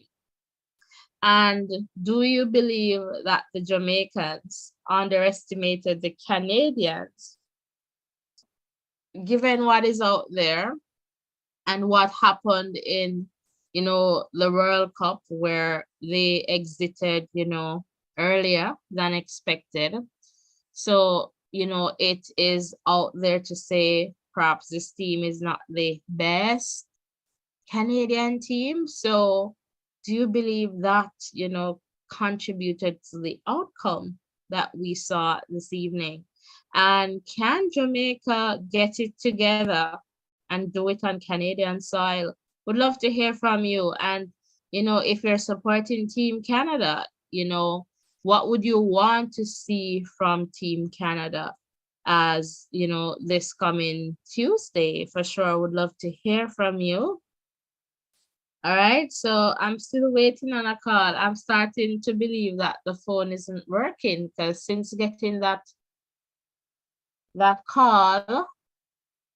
Speaker 1: And do you believe that the Jamaicans underestimated the Canadians, given what is out there and what happened in, the World Cup, where they exited, earlier than expected? So, it is out there to say perhaps this team is not the best Canadian team. So do you believe that, contributed to the outcome that we saw this evening? And can Jamaica get it together and do it on Canadian soil? Would love to hear from you. And, if you're supporting Team Canada, what would you want to see from Team Canada as, this coming Tuesday? For sure, would love to hear from you. All right, so I'm still waiting on a call. I'm starting to believe that the phone isn't working, because since getting that call,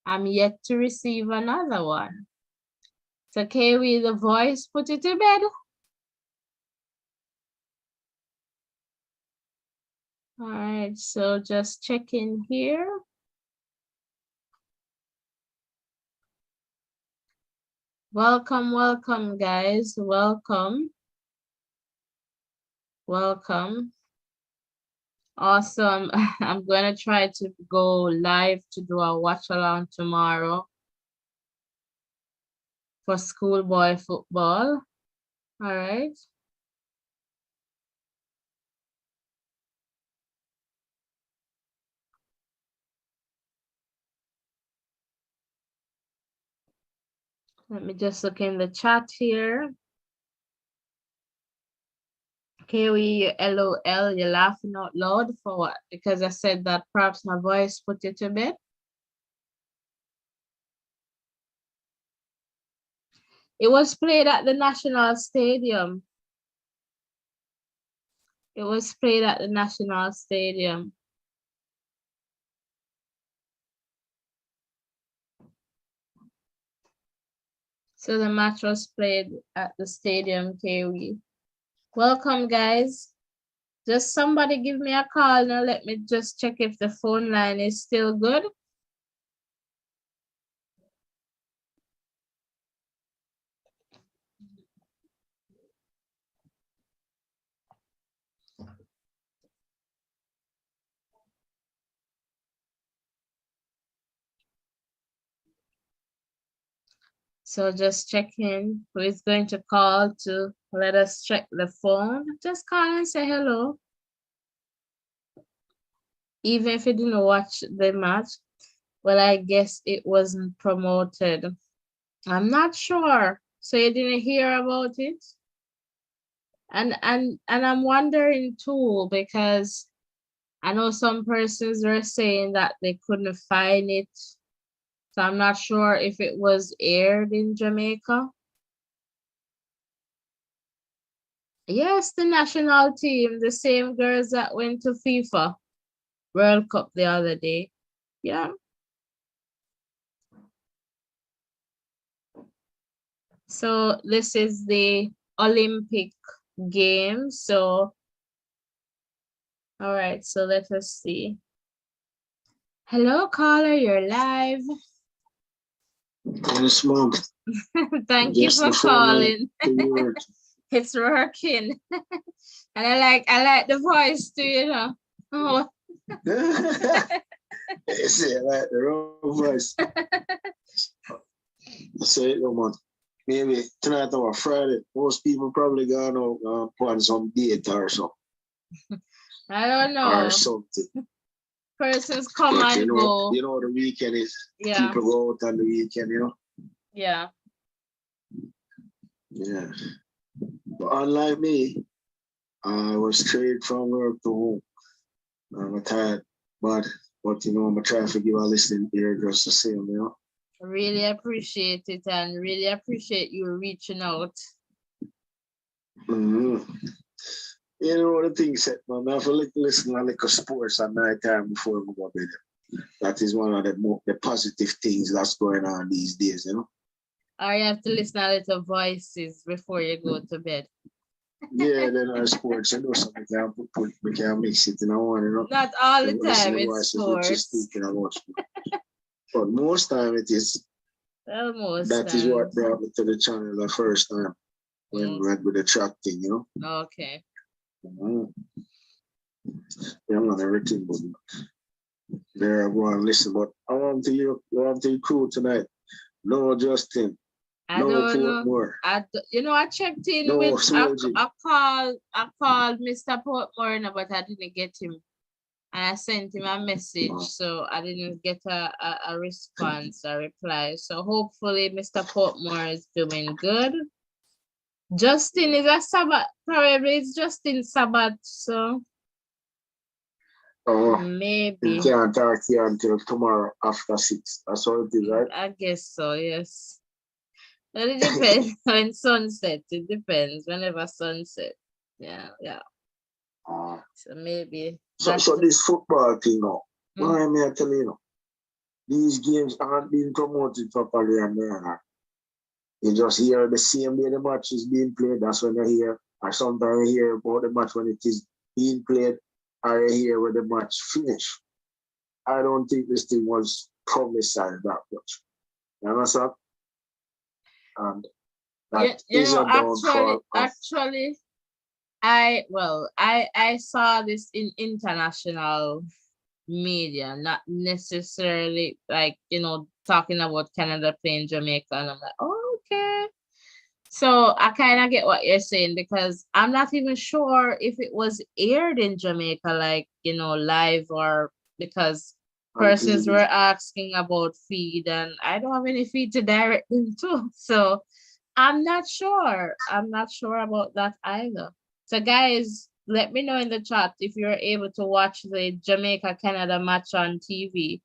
Speaker 1: I'm yet to receive another one. So Kiwi, the voice, put it to bed. All right, so just checking here. Welcome, welcome, guys. Welcome. Welcome. Awesome. I'm going to try to go live to do a watch along tomorrow for schoolboy football. All right. Let me just look in the chat here. Kiwi, LOL, you're laughing out loud for what? Because I said that perhaps my voice put you to bed. It was played at the National Stadium. It was played at the National Stadium. So the match was played at the stadium, KW. Welcome, guys. Just somebody give me a call now. Let me just check if the phone line is still good. So just checking who is going to call to let us check the phone. Just call and say hello. Even if you didn't watch the match, well, I guess it wasn't promoted. I'm not sure. So you didn't hear about it? And I'm wondering too, because I know some persons were saying that they couldn't find it. So I'm not sure if it was aired in Jamaica. Yes, the national team, the same girls that went to FIFA World Cup the other day. Yeah. So this is the Olympic Games. So, all right, so let us see. Hello, caller, you're live.
Speaker 3: Yes, mom.
Speaker 1: Thank you for calling. It's working. And I like the voice too, you know. Oh.
Speaker 3: I say I like the wrong voice. I say it, no man. Maybe tonight or Friday, most people probably gonna on some date or something.
Speaker 1: I don't know.
Speaker 3: Or something.
Speaker 1: Persons come
Speaker 3: but
Speaker 1: and go.
Speaker 3: You know the weekend is
Speaker 1: Yeah.
Speaker 3: people go out on the weekend, you know?
Speaker 1: Yeah.
Speaker 3: Yeah. But unlike me, I was straight from work to home. I'm tired, but you know, I'm trying to give a listening ear just the same, you know.
Speaker 1: Really appreciate it and really appreciate you reaching out.
Speaker 3: Mm-hmm. You know the thing said, man, I have to listen to like sports at night time before I go to bed. That is one of the positive things that's going on these days, you know.
Speaker 1: Or you have to listen to little voices before you go to bed.
Speaker 3: Yeah, then our sports, you know, so we can mix it in one, you know.
Speaker 1: Not all the time it's sports.
Speaker 3: But most time it is.
Speaker 1: Almost.
Speaker 3: That is what brought me to the channel the first time when we went with the track thing, you
Speaker 1: know. Okay.
Speaker 3: Mm-hmm. Yeah, I'm not everything, but there I go and listen. But I want to hear crew tonight. No Justin.
Speaker 1: I don't know. I checked in
Speaker 3: no,
Speaker 1: with I called Mr. Portmore, but I didn't get him. And I sent him a message, so I didn't get a response, a reply. So hopefully Mr. Portmore is doing good. Justin is a Sabbath, probably it's Justin Sabbath, so maybe.
Speaker 3: You can't talk here until tomorrow after 6. That's what it is, right?
Speaker 1: I guess so, yes. But it depends when sunset. It depends whenever sunset. Yeah. So maybe.
Speaker 3: So this football thing now, what am I telling you? These games aren't being promoted properly and you just hear the same day the match is being played. That's when I hear, or sometimes I hear about the match when it is being played, or I hear when the match finished. I don't think this thing was publicized that much. You understand? And that
Speaker 1: actually, I saw this in international media, not necessarily like, talking about Canada playing Jamaica, and I'm like, oh, okay. So I kind of get what you're saying, because I'm not even sure if it was aired in Jamaica, like, live, or because persons were asking about feed, and I don't have any feed to direct them to. So I'm not sure. I'm not sure about that either. So guys, let me know in the chat if you're able to watch the Jamaica-Canada match on TV.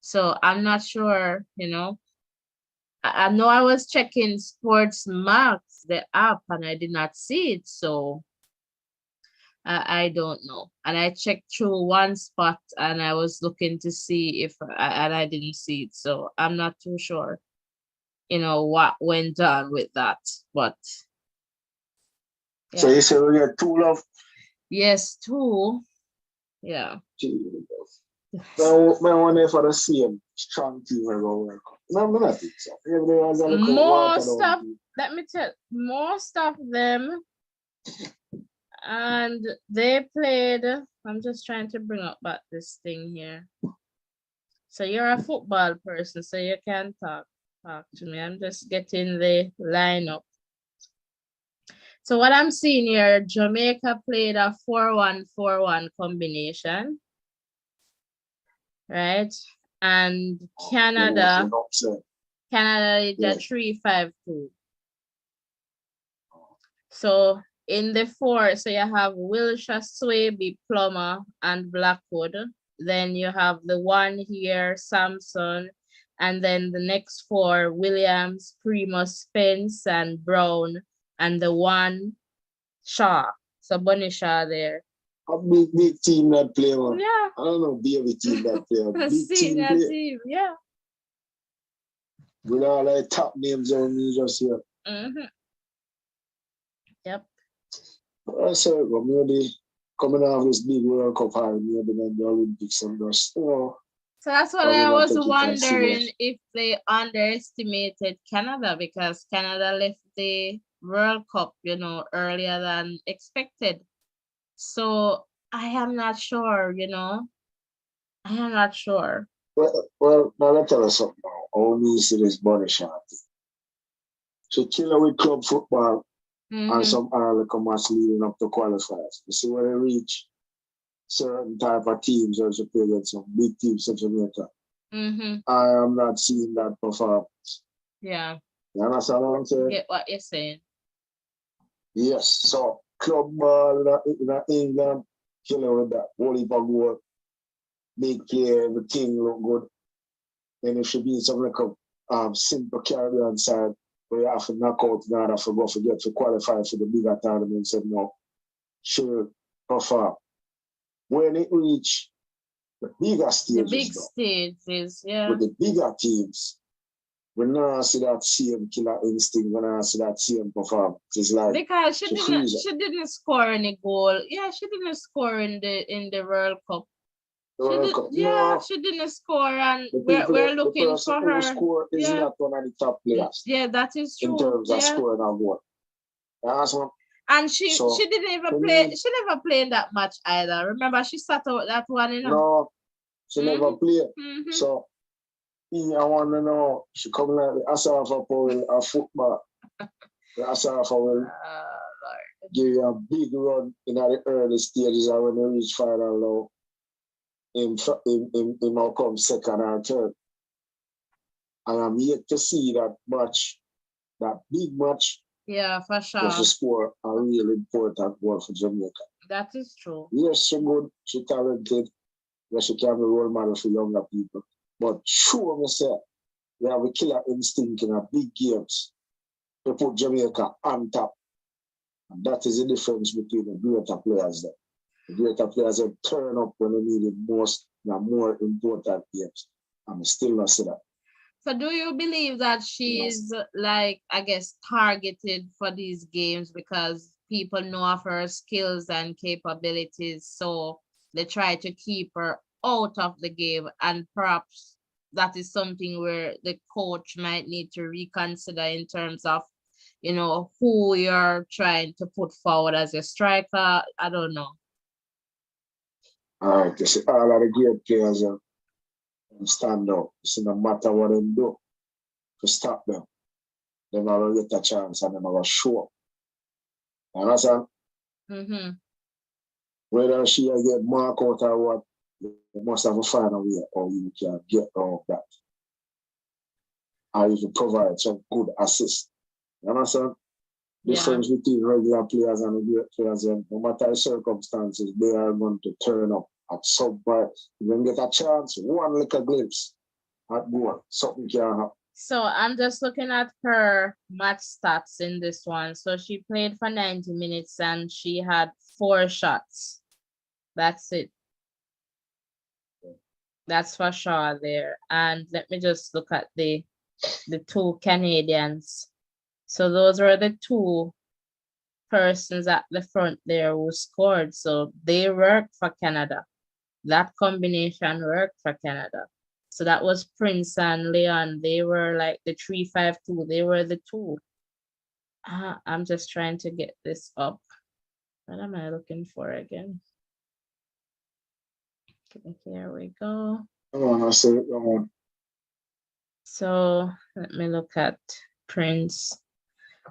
Speaker 1: So I'm not sure, I know I was checking Sports Max, the app, and I did not see it. So I don't know. And I checked through one spot and I was looking to see if, and I didn't see it. So I'm not too sure what went on with that. But
Speaker 3: So
Speaker 1: yeah.
Speaker 3: you say we get 2 love?
Speaker 1: Yes, 2. Yeah.
Speaker 3: Jesus. I wonder for the same strong team we go World Cup. No, I don't think so. Everybody has a little water
Speaker 1: Most
Speaker 3: down
Speaker 1: of,
Speaker 3: team.
Speaker 1: let me tell, most of them, and they played, I'm just trying to bring up back this thing here. So you're a football person, so you can talk to me. I'm just getting the lineup. So what I'm seeing here, Jamaica played a 4-1-4-1 combination, right? And Canada did a 3-5-2. So in the 4, so you have Wilshire, Swaby, Plummer, and Blackwood. Then you have the 1 here, Samson, and then the next 4, Williams, Primus, Spence, and Brown, and the 1, Shaw. So Bunny Shaw there.
Speaker 3: A big team that play, man.
Speaker 1: Yeah.
Speaker 3: I don't know, baby team that play. A big
Speaker 1: Senior
Speaker 3: team play.
Speaker 1: team, yeah.
Speaker 3: With all the top names on me just here.
Speaker 1: Yep.
Speaker 3: I said, well, maybe coming out of this big World Cup high, maybe then the Olympics and just,
Speaker 1: So that's what I was wondering, if they underestimated Canada, because Canada left the World Cup, earlier than expected. So I am not sure, I am not sure.
Speaker 3: Well, now let me tell you something now. All me see this body shot. So killer with club football and some early match leading up to qualifiers. You see when they reach certain type of teams also play against some big teams in Jamaica. I am not seeing that performance.
Speaker 1: Yeah.
Speaker 3: You understand what I'm saying?
Speaker 1: Get what you're saying.
Speaker 3: Yes. So club ball in England, killer with that. Holy goal, big player, everything look good. Then it should be some like a simple Caribbean side where you have to knock out in order to go forget to qualify for the bigger tournaments and more. Sure, perform. When it reach the bigger stages,
Speaker 1: the big stages, yeah.
Speaker 3: With the bigger teams, we now see that same killer instinct, we now see that same performance. It's like
Speaker 1: because she didn't score any goal. Yeah, she didn't score in the World Cup. She didn't score, and we're looking for her.
Speaker 3: Who score is not one of the top players.
Speaker 1: Yeah, that is true.
Speaker 3: In terms of scoring a goal. That's one.
Speaker 1: And she didn't even play. She never played that much either. Remember, she sat out that one,
Speaker 3: No, she never played. So I want to know. She come like the Asafa for a football. The Asafa will give you a big run in the early stages, and when you reach final now, in will come second or third. And I'm yet to see that match, that big match.
Speaker 1: Yeah, for sure.
Speaker 3: Just to score a really important goal for Jamaica.
Speaker 1: That is true.
Speaker 3: Yes, she's good, she's talented, yes, she can be a role model for younger people. But sure, myself, we have a killer instinct in our big games to put Jamaica on top. And that is the difference between the greater players there. The greater players that turn up when they need it most in a more important games. I'm still not see that.
Speaker 1: So do you believe that she's like, I guess, targeted for these games because people know of her skills and capabilities, so they try to keep her out of the game, and perhaps that is something where the coach might need to reconsider in terms of, who you're trying to put forward as a striker? I don't know.
Speaker 3: All right, you see, all of the great players stand out. It's no matter what they do to stop them. They never get a chance and they never show up. You understand? Whether she get marked out or what, you must have to find a way how you can get out of that. How you can provide some good assist. You understand? The difference between regular players and the great players, no matter the circumstances, they are going to turn up at some point. You can get a chance, one little glimpse at goal, something can happen.
Speaker 1: So I'm just looking at her match stats in this one. So she played for 90 minutes and she had 4 shots. That's it. That's for sure there. And let me just look at the the two Canadians. So those were the two persons at the front there who scored. So they worked for Canada. That combination worked for Canada. So that was Prince and Leon. They were like the 3-5-2. They were the two. I'm just trying to get this up. What am I looking for again? Okay, here we go.
Speaker 3: Come on, I said it. Come on.
Speaker 1: So let me look at Prince.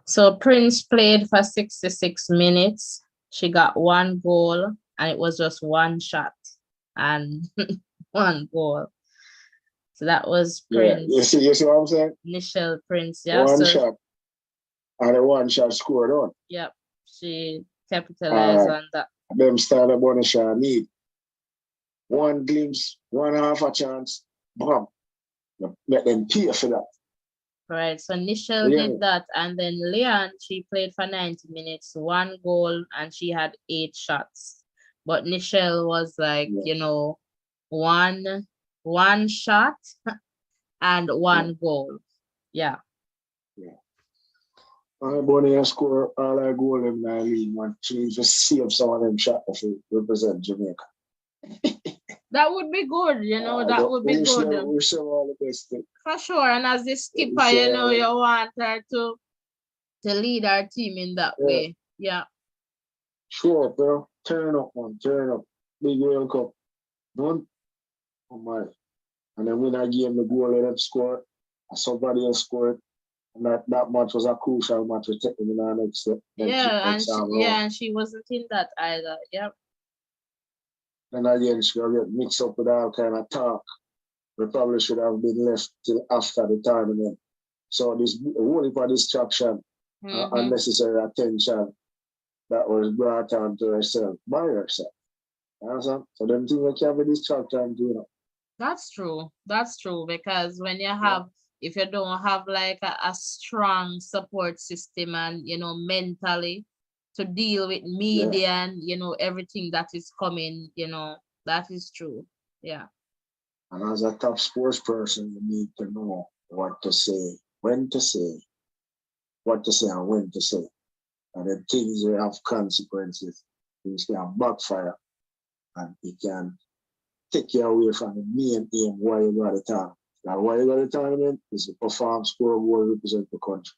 Speaker 1: So Prince played for 66 minutes. She got 1 goal and it was just 1 shot and 1 goal. So that was Prince.
Speaker 3: Yeah, you see what I'm saying?
Speaker 1: Nichelle Prince, yeah.
Speaker 3: One shot. And a 1 shot scored on.
Speaker 1: Yep. She capitalized on that.
Speaker 3: Them style of bonus shot need. 1 glimpse, 1/2 a chance, bam. Let them pay for that.
Speaker 1: Right. So Nichelle did that. And then Leon, she played for 90 minutes, 1 goal, and she had 8 shots. But Nichelle was like, you know, one shot and 1 goal. Yeah.
Speaker 3: I'm going to score all our goal in my league, man. She just save some of them shots to represent Jamaica.
Speaker 1: That would be good, you know, that would be good.
Speaker 3: We show all the best thing.
Speaker 1: For sure. And as the skipper, you know, you want her to lead our team in that way. Yeah.
Speaker 3: Sure, bro. Turn up, man. Turn up. Big World Cup. Don't. Oh, my. And then when I game, the goal let them score. And somebody else scored. And that match was a crucial match to take them in our next step.
Speaker 1: And she wasn't in that either. Yep.
Speaker 3: And again, she got mixed up with all kind of talk. We probably should have been left till after the tournament. So this only for distraction, unnecessary attention that was brought on to herself by herself. You understand? So them things that can be distraction, you know.
Speaker 1: That's true. That's true. Because when you have, if you don't have like a strong support system and, you know, mentally to deal with media and, you know, everything that is coming, you know, that is true. Yeah.
Speaker 3: And as a top sports person, you need to know what to say, when to say, what to say and when to say. And then things will have consequences. Things can backfire and it can take you away from the main aim why you got the tournament. Now, why you got the tournament is to perform, score a goal, represent the country.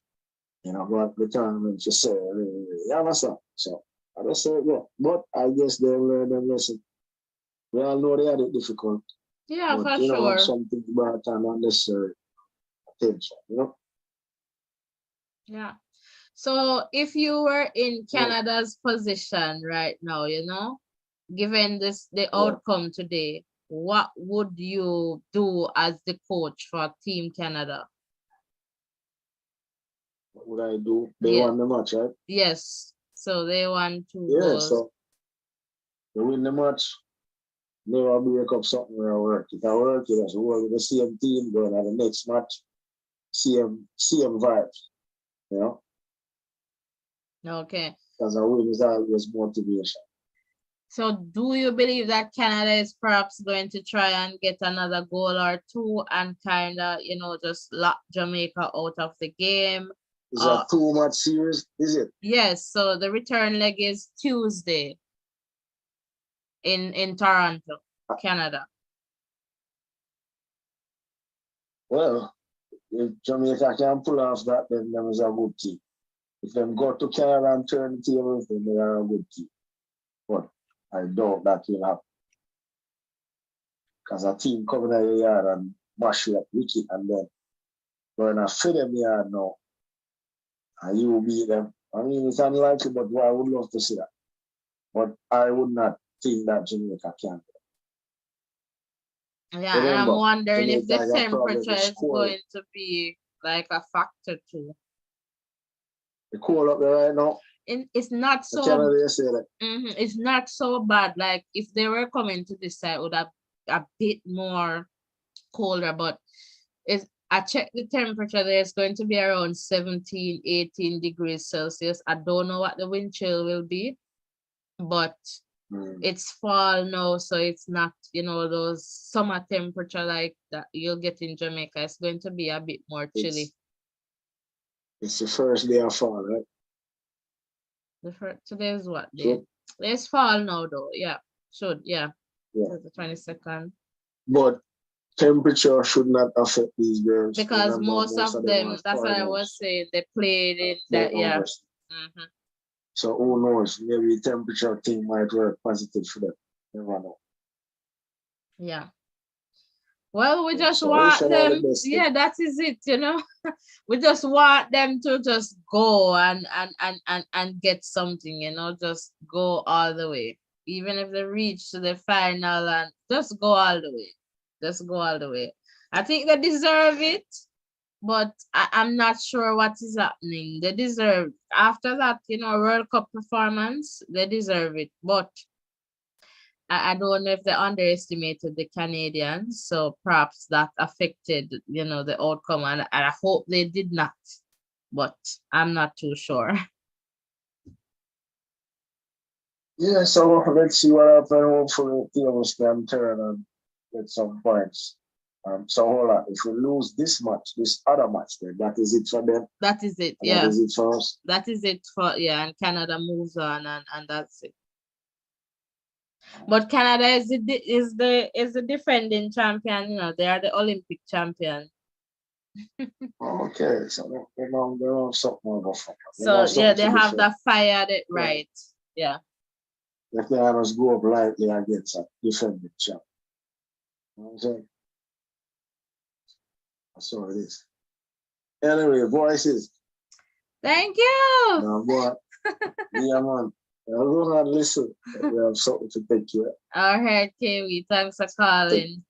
Speaker 3: You know, but the tournament, you say, you understand? So, I just say, yeah. But I guess they learn them lesson. We all know they had it difficult.
Speaker 1: Yeah,
Speaker 3: but,
Speaker 1: for
Speaker 3: you know,
Speaker 1: sure.
Speaker 3: something brought on unnecessary attention, you know?
Speaker 1: Yeah. So if you were in Canada's position right now, you know, given the outcome today, what would you do as the coach for Team Canada?
Speaker 3: What would I do? They won the match, right?
Speaker 1: Yes. So they won 2
Speaker 3: Yeah,
Speaker 1: goals.
Speaker 3: so they win the match. Never break up something where I work. If I work, it has work with the same team going at the next match. Same vibes, you know?
Speaker 1: Okay.
Speaker 3: Because a win is always motivation.
Speaker 1: So do you believe that Canada is perhaps going to try and get another goal or 2 and kind of, you know, just lock Jamaica out of the game?
Speaker 3: Is that 2-match series? Is it?
Speaker 1: Yes. So the return leg is Tuesday in Toronto, Canada.
Speaker 3: Well, if Jamaica can pull off that, then there is a good team. If them go to Canada and turn the tables, then they are a good team. But I doubt that will happen. Because a team coming out of the yard and mash you up wicked and then going to feed them yard now. And you will beat them. I mean, it's unlikely, but I would love to see that. But I would not think that Jamaica can.
Speaker 1: Yeah, and I'm wondering if the temperature is going to be like a factor too.
Speaker 3: The cold up there right now.
Speaker 1: It's not so.
Speaker 3: Canada, say that.
Speaker 1: It's not so bad. Like if they were coming to this side, it would have a bit more colder. But I checked the temperature there. It's going to be around 17, 18 degrees Celsius. I don't know what the wind chill will be, but It's fall now, so it's not, those summer temperature like that you'll get in Jamaica. It's going to be a bit more chilly.
Speaker 3: It's the first day of fall, right?
Speaker 1: Today's what day? It's fall now, though. Yeah, yeah. The 22nd.
Speaker 3: But temperature should not affect these girls.
Speaker 1: Because most of them, that's what I was saying, they played in that, yeah.
Speaker 3: So who knows? Maybe temperature thing might work positive for them. Never know.
Speaker 1: Yeah. Well, we just want them. Yeah, that is it, We just want them to just go and get something, just go all the way. Even if they reach to the final, and just go all the way. Just go all the way. I think they deserve it, but I'm not sure what is happening. They deserve, after that, World Cup performance, they deserve it. But I don't know if they underestimated the Canadians, so perhaps that affected, the outcome, and I hope they did not, but I'm not too sure.
Speaker 3: Yeah, so let's see what happens. Hopefully, the teams can turn and get some points. So hold on. If we lose this other match, then that is it for them.
Speaker 1: That is it. Yeah.
Speaker 3: That is it for us.
Speaker 1: That is it for and Canada moves on, and that's it. But Canada is the defending champion. They are the Olympic champion.
Speaker 3: Okay, so they know something about fire.
Speaker 1: So yeah, they have the fire that right. Yeah.
Speaker 3: If they have us go up lightly against a defending champ. You know what I'm saying? That's all it is. Anyway, voices.
Speaker 1: Thank you.
Speaker 3: Now, boy. Yeah, man. I'll go and listen. We have something to take care.
Speaker 1: All right, Kiwi. Thanks for calling.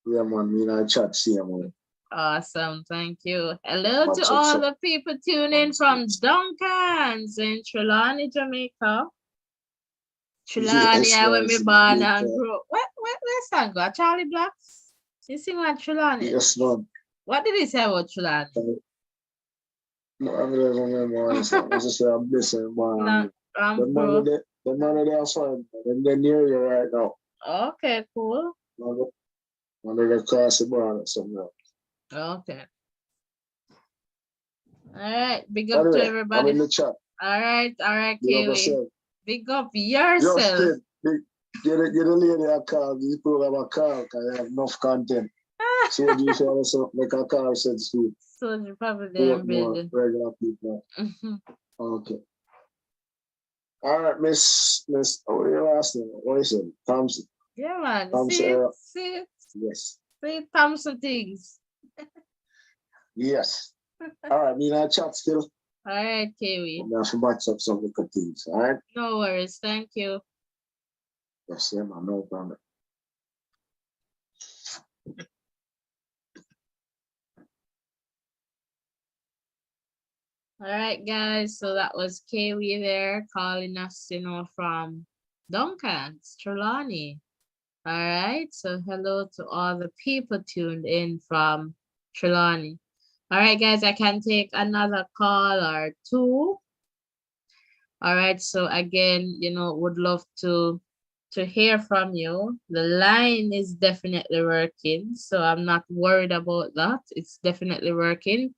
Speaker 3: Yeah, man. Me and I chat, see you, man.
Speaker 1: Awesome. Thank you. Hello to all the people tuning from Duncan's in Trelawney, Jamaica. Trelawney, I went me born and grew. Where's that go? Charlie Blacks? You sing about Trelawney?
Speaker 3: Yes, man.
Speaker 1: What did he say about Trelawney?
Speaker 3: No, I don't remember. I just say I'm missing, man. The money they are fine. They're near you right now.
Speaker 1: Okay, cool.
Speaker 3: When they cross the border somewhere.
Speaker 1: Okay. All right. Big up to everybody.
Speaker 3: I'm in the chat.
Speaker 1: All right, Kiwi. Big up yourself.
Speaker 3: Just get a lady a call. This program a call because I have enough content. So what do you feel so make a call sense to?
Speaker 1: So you probably didn't build
Speaker 3: regular people. Okay. All right, Miss, what are your last name? What is it? Thompson.
Speaker 1: Yeah, man.
Speaker 3: Thompson.
Speaker 1: See?
Speaker 3: Yes.
Speaker 1: See Thompson things.
Speaker 3: Yes. All right, me and I chat still.
Speaker 1: All right, Kiwi.
Speaker 3: I'm going to match up some little things, all right?
Speaker 1: No worries. Thank you.
Speaker 3: Yes, yeah, man. No problem.
Speaker 1: All right, guys. So that was Kiwi there calling us, from Duncan's, Trelawney. All right. So hello to all the people tuned in from Trelawney. All right, guys. I can take another call or two. All right. So again, would love to hear from you. The line is definitely working, so I'm not worried about that. It's definitely working.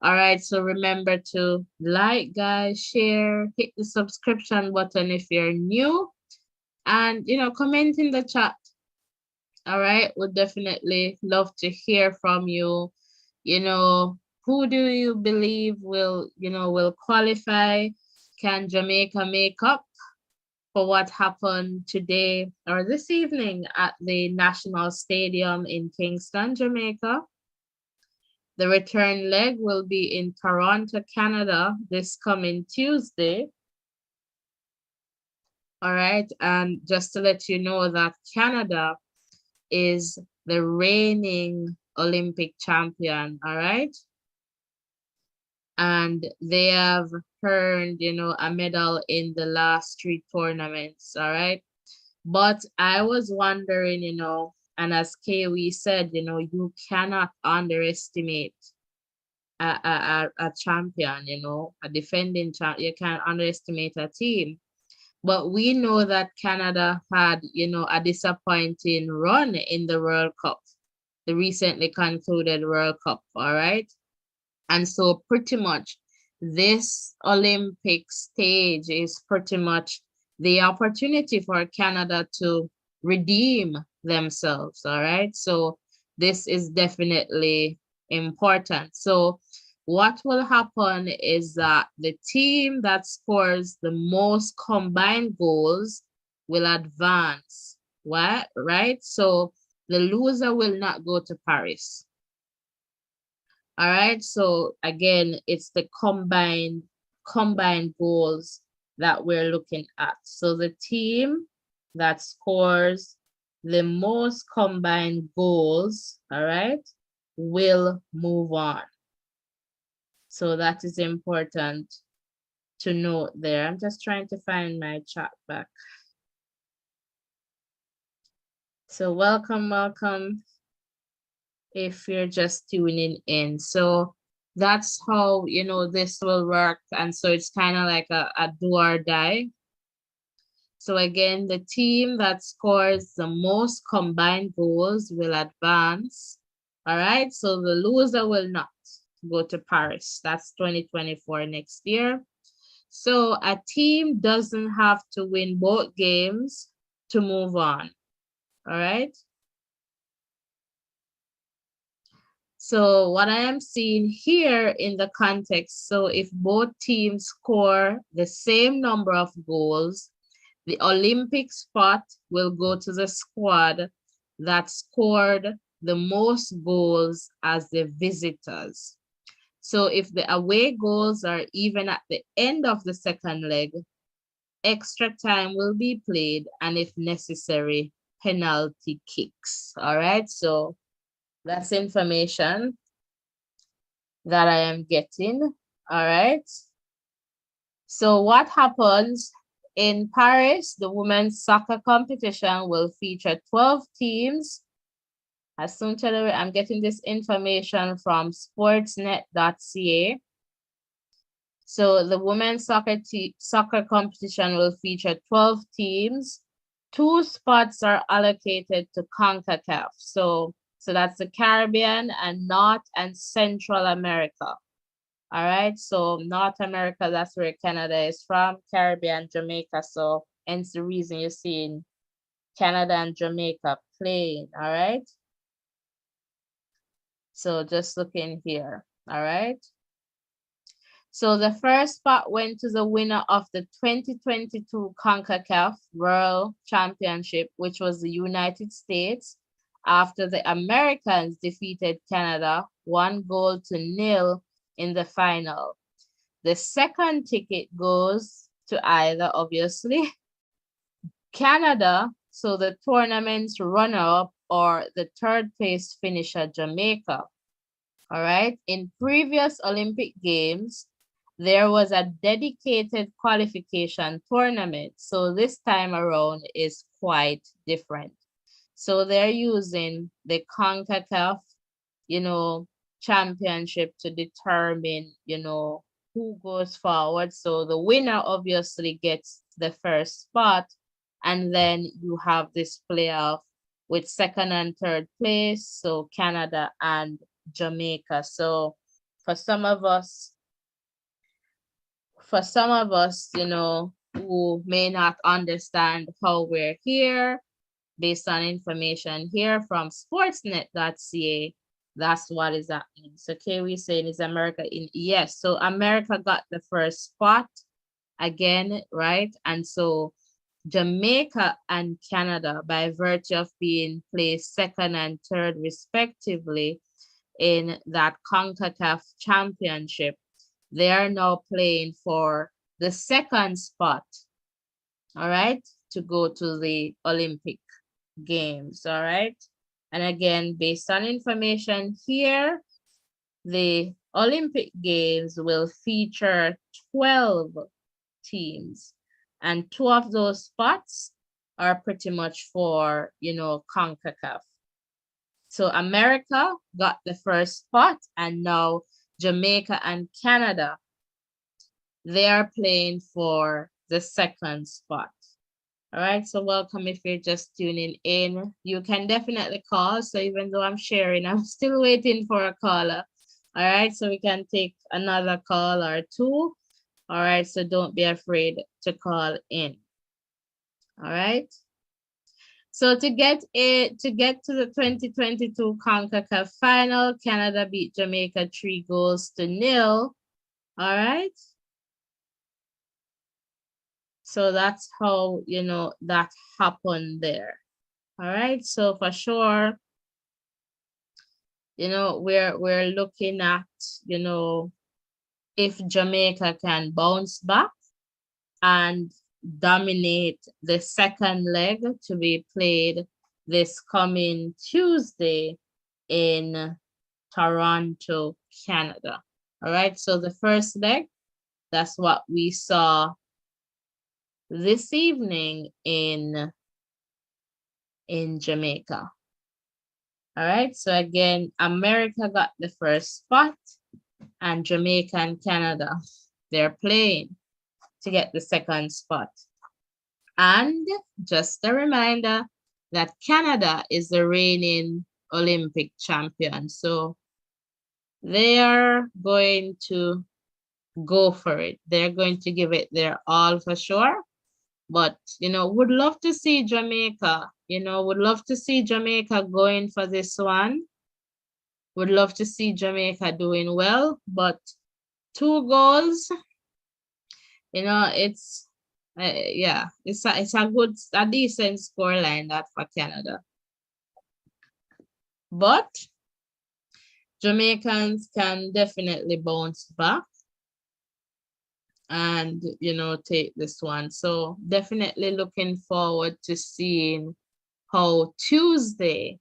Speaker 1: All right, so remember to like, guys, share, hit the subscription button if you're new, and, comment in the chat. All right, would definitely love to hear from you. Who do you believe will qualify? Can Jamaica make up for what happened today or this evening at the National Stadium in Kingston, Jamaica? The return leg will be in Toronto, Canada, this coming Tuesday. All right, and just to let you know that Canada is the reigning Olympic champion, all right? And they have earned, a medal in the last 3 tournaments, all right? But I was wondering, and as Kiwi said, you cannot underestimate a champion, a defending champion. You can't underestimate a team. But we know that Canada had, you know, a disappointing run in the World Cup, the recently concluded World Cup, all right? And so pretty much this Olympic stage is pretty much the opportunity for Canada to redeem themselves, all right? So this is definitely important. So what will happen is that the team that scores the most combined goals will advance. What? Right? So the loser will not go to Paris. All right. So again, it's the combined goals that we're looking at. So the team that scores the most combined goals, all right, will move on. So that is important to note there. I'm just trying to find my chat back. So welcome if you're just tuning in. So that's how, you know, this will work. And so it's kind of like a do or die. So again, the team that scores the most combined goals will advance. All right, so the loser will not go to Paris. That's 2024 next year. So a team doesn't have to win both games to move on. All right. So what I am seeing here in the context, so if both teams score the same number of goals, the Olympic spot will go to the squad that scored the most goals as the visitors. So if the away goals are even at the end of the second leg, extra time will be played, and if necessary, penalty kicks. All right, so that's information that I am getting. All right. So what happens in Paris? The women's soccer competition will feature 12 teams. As soon as I'm getting this information from sportsnet.ca. So the women's soccer competition will feature 12 teams. 2 spots are allocated to CONCACAF. So that's the Caribbean and North and Central America. All right, so North America, that's where Canada is from, Caribbean, Jamaica. So hence the reason you're seeing Canada and Jamaica playing, all right? So just looking here, all right? So the first spot went to the winner of the 2022 CONCACAF World Championship, which was the United States, after the Americans defeated Canada 1-0 in the final. The second ticket goes to either, obviously, Canada, so the tournament's runner-up, or the third place finisher, Jamaica. All right. In previous Olympic Games, there was a dedicated qualification tournament. So this time around is quite different. So they're using the CONCACAF, you know, championship to determine, you know, who goes forward. So the winner obviously gets the first spot. And then you have this playoff with second and third place. So Canada and Jamaica. So for some of us, you know, who may not understand how we're here, based on information here from sportsnet.ca, that's what is happening. So we saying is America in? Yes, so America got the first spot again, right? And so Jamaica and Canada, by virtue of being placed second and third respectively in that CONCACAF championship, they are now playing for the second spot, all right, to go to the Olympic Games, all right? And again, based on information here, the Olympic Games will feature 12 teams, and 2 of those spots are pretty much for, you know, CONCACAF. So America got the first spot, and now Jamaica and Canada, they are playing for the second spot. All right, so welcome if you're just tuning in. You can definitely call. So even though I'm sharing, I'm still waiting for a caller. All right, so we can take another call or two. All right, so don't be afraid to call in. All right. So to get to the 2022 CONCACAF final, Canada beat Jamaica 3-0. All right. So that's how, you know, that happened there. All right. So for sure, you know, we're looking at, you know, if Jamaica can bounce back and dominate the second leg to be played this coming Tuesday in Toronto, Canada. All right, so the first leg, that's what we saw this evening in Jamaica. All right, so again, America got the first spot and Jamaica and Canada, they're playing to get the second spot. And just a reminder that Canada is the reigning Olympic champion. So they are going to go for it. They're going to give it their all for sure. But, you know, would love to see Jamaica, you know, would love to see Jamaica going for this one. Would love to see Jamaica doing well, but 2 goals, you know, it's yeah, it's a decent scoreline that for Canada. But Jamaicans can definitely bounce back and, you know, take this one. So definitely looking forward to seeing how Tuesday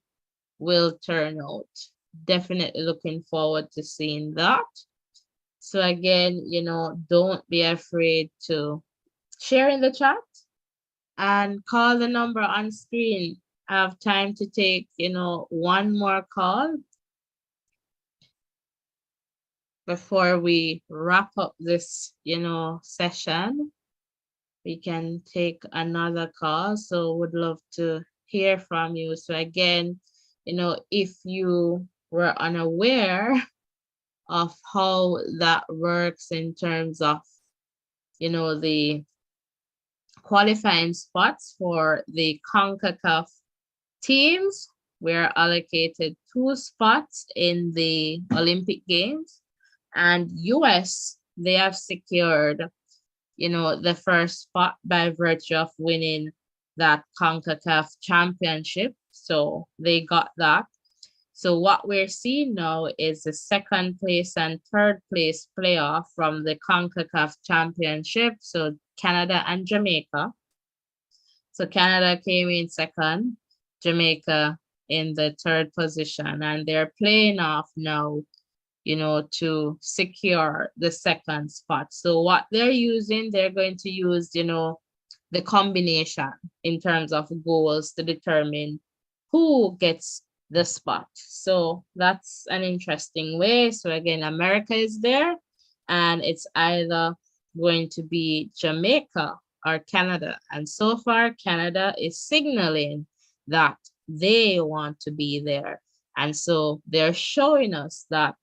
Speaker 1: will turn out. Definitely looking forward to seeing that. So again, you know, don't be afraid to share in the chat and call the number on screen. I have time to take, you know, one more call before we wrap up this, you know, session. We can take another call. So would love to hear from you. So again, you know, if you were unaware of how that works in terms of, you know, the qualifying spots for the CONCACAF teams, we're allocated 2 spots in the Olympic Games, and US, they have secured, you know, the first spot by virtue of winning that CONCACAF championship. So they got that. So what we're seeing now is the second place and third place playoff from the CONCACAF championship. So Canada and Jamaica. So Canada came in second, Jamaica in the third position, and they're playing off now, you know, to secure the second spot. So what they're using, they're going to use, you know, the combination in terms of goals to determine who gets the spot. So that's an interesting way. So again, America is there, and it's either going to be Jamaica or Canada. And so far, Canada is signaling that they want to be there. And so they're showing us that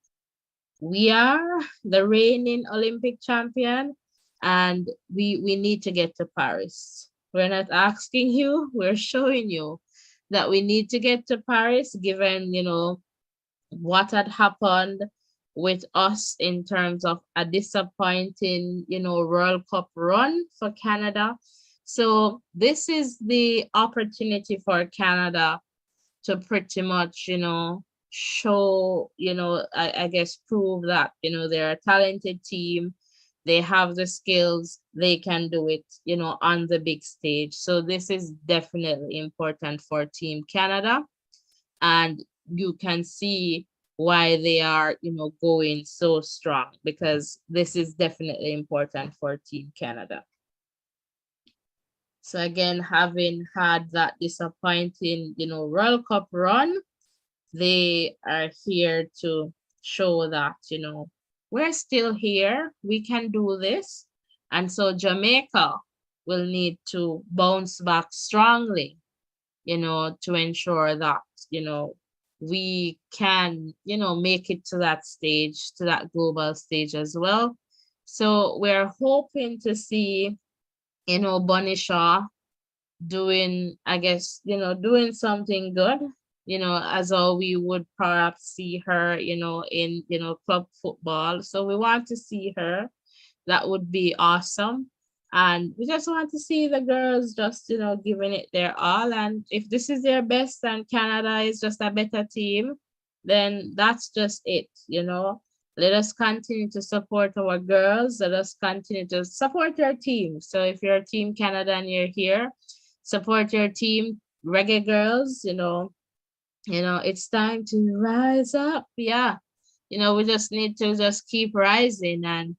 Speaker 1: we are the reigning Olympic champion, and we need to get to Paris. We're not asking you, we're showing you that we need to get to Paris, given, you know, what had happened with us in terms of a disappointing, you know, World Cup run for Canada. So this is the opportunity for Canada to pretty much, you know, show, you know, I guess prove that, you know, they're a talented team. They have the skills, they can do it, you know, on the big stage. So this is definitely important for Team Canada. And you can see why they are, you know, going so strong, because this is definitely important for Team Canada. So again, having had that disappointing, you know, World Cup run, they are here to show that, you know, we're still here, we can do this. And so Jamaica, will need to bounce back strongly, to ensure that, we can, make it to that stage, to that global stage as well. So we're hoping to see, Bunny Shaw doing, I guess, doing something good, as all we would perhaps see her, in, club football. So we want to see her. That would be awesome. And we just want to see the girls just, giving it their all. And if this is their best and Canada is just a better team, then that's just it. Let us continue to support our girls. Let us continue to support your team. So if you're Team Canada and you're here, support your team, Reggae Girls. It's time to rise up. Yeah. We just need to just keep rising and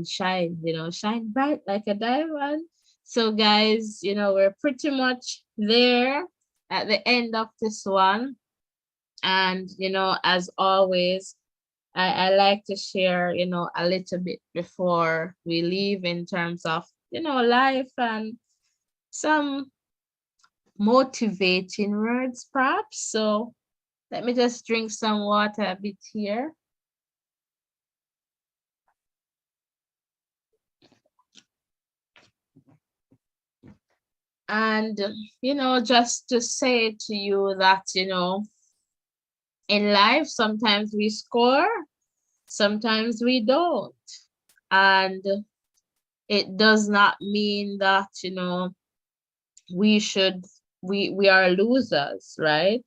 Speaker 1: shine, shine bright like a diamond. So guys, we're pretty much there at the end of this one. And as always, I like to share, a little bit before we leave in terms of, life and some motivating words, perhaps. So let me just drink some water a bit here. And, just to say to you that, in life, sometimes we score, sometimes we don't. And it does not mean that, we are losers, right?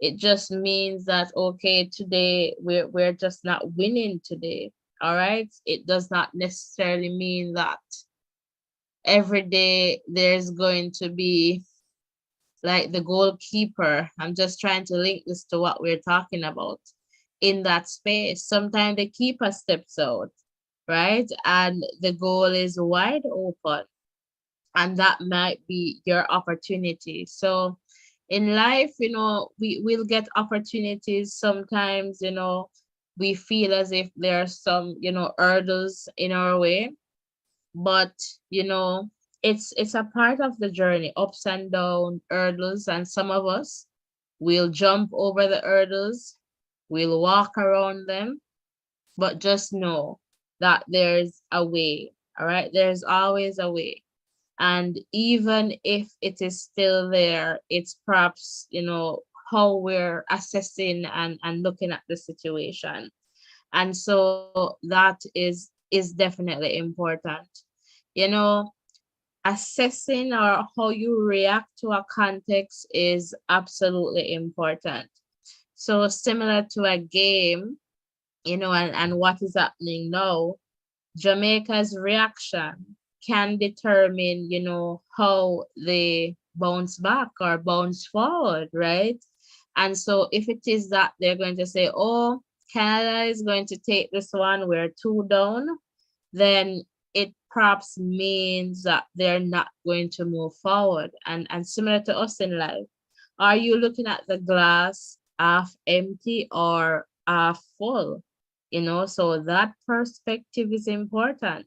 Speaker 1: It just means that, okay, today we're just not winning today. All right. It does not necessarily mean that every day there's going to be like the goalkeeper. I'm just trying to link this to what we're talking about in that space. Sometimes the keeper steps out, right? And the goal is wide open. And that might be your opportunity. So in life, we will get opportunities. Sometimes, we feel as if there are some, hurdles in our way. But, it's a part of the journey, ups and down, hurdles. And some of us will jump over the hurdles, we'll walk around them. But just know that there's a way. All right. There's always a way. And even if it is still there, it's perhaps, how we're assessing and looking at the situation. And so that is definitely important. You know, assessing or how you react to a context is absolutely important. So similar to a game, and what is happening now, Jamaica's reaction can determine, how they bounce back or bounce forward, right? And so if it is that they're going to say, oh, Canada is going to take this one, we're 2 down, then it perhaps means that they're not going to move forward. And similar to us in life, are you looking at the glass half empty or half full? So that perspective is important,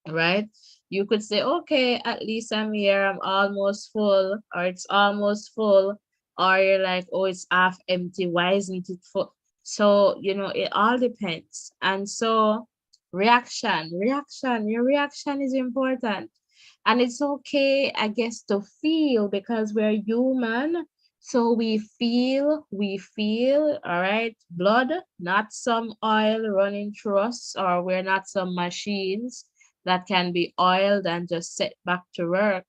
Speaker 1: right? You could say, okay, at least I'm here, I'm almost full, or it's almost full, or you're like, oh, it's half empty, why isn't it full? So, it all depends. And so your reaction is important. And it's okay, I guess, to feel, because we're human. So we feel, all right, blood, not some oil running through us, or we're not some machines that can be oiled and just set back to work.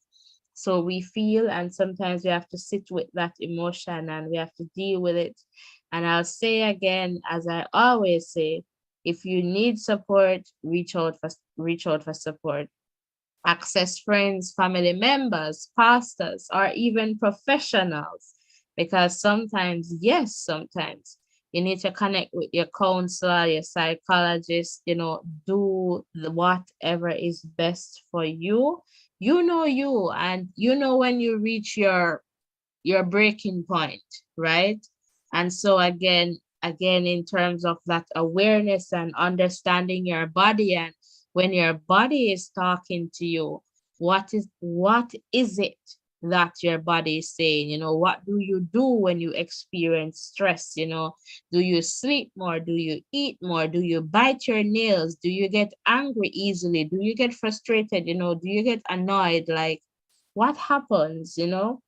Speaker 1: So we feel, and sometimes we have to sit with that emotion and we have to deal with it. And I'll say again, as I always say, if you need support, reach out for support. Access friends, family members, pastors, or even professionals. Because sometimes, yes, sometimes you need to connect with your counselor, your psychologist, do whatever is best for you. You know you, and when you reach your breaking point, right? And so again, in terms of that awareness and understanding your body and when your body is talking to you, what is it that your body is saying? What do you do when you experience stress? Do you sleep more? Do you eat more? Do you bite your nails? Do you get angry easily? Do you get frustrated? Do you get annoyed? Like, what happens? Do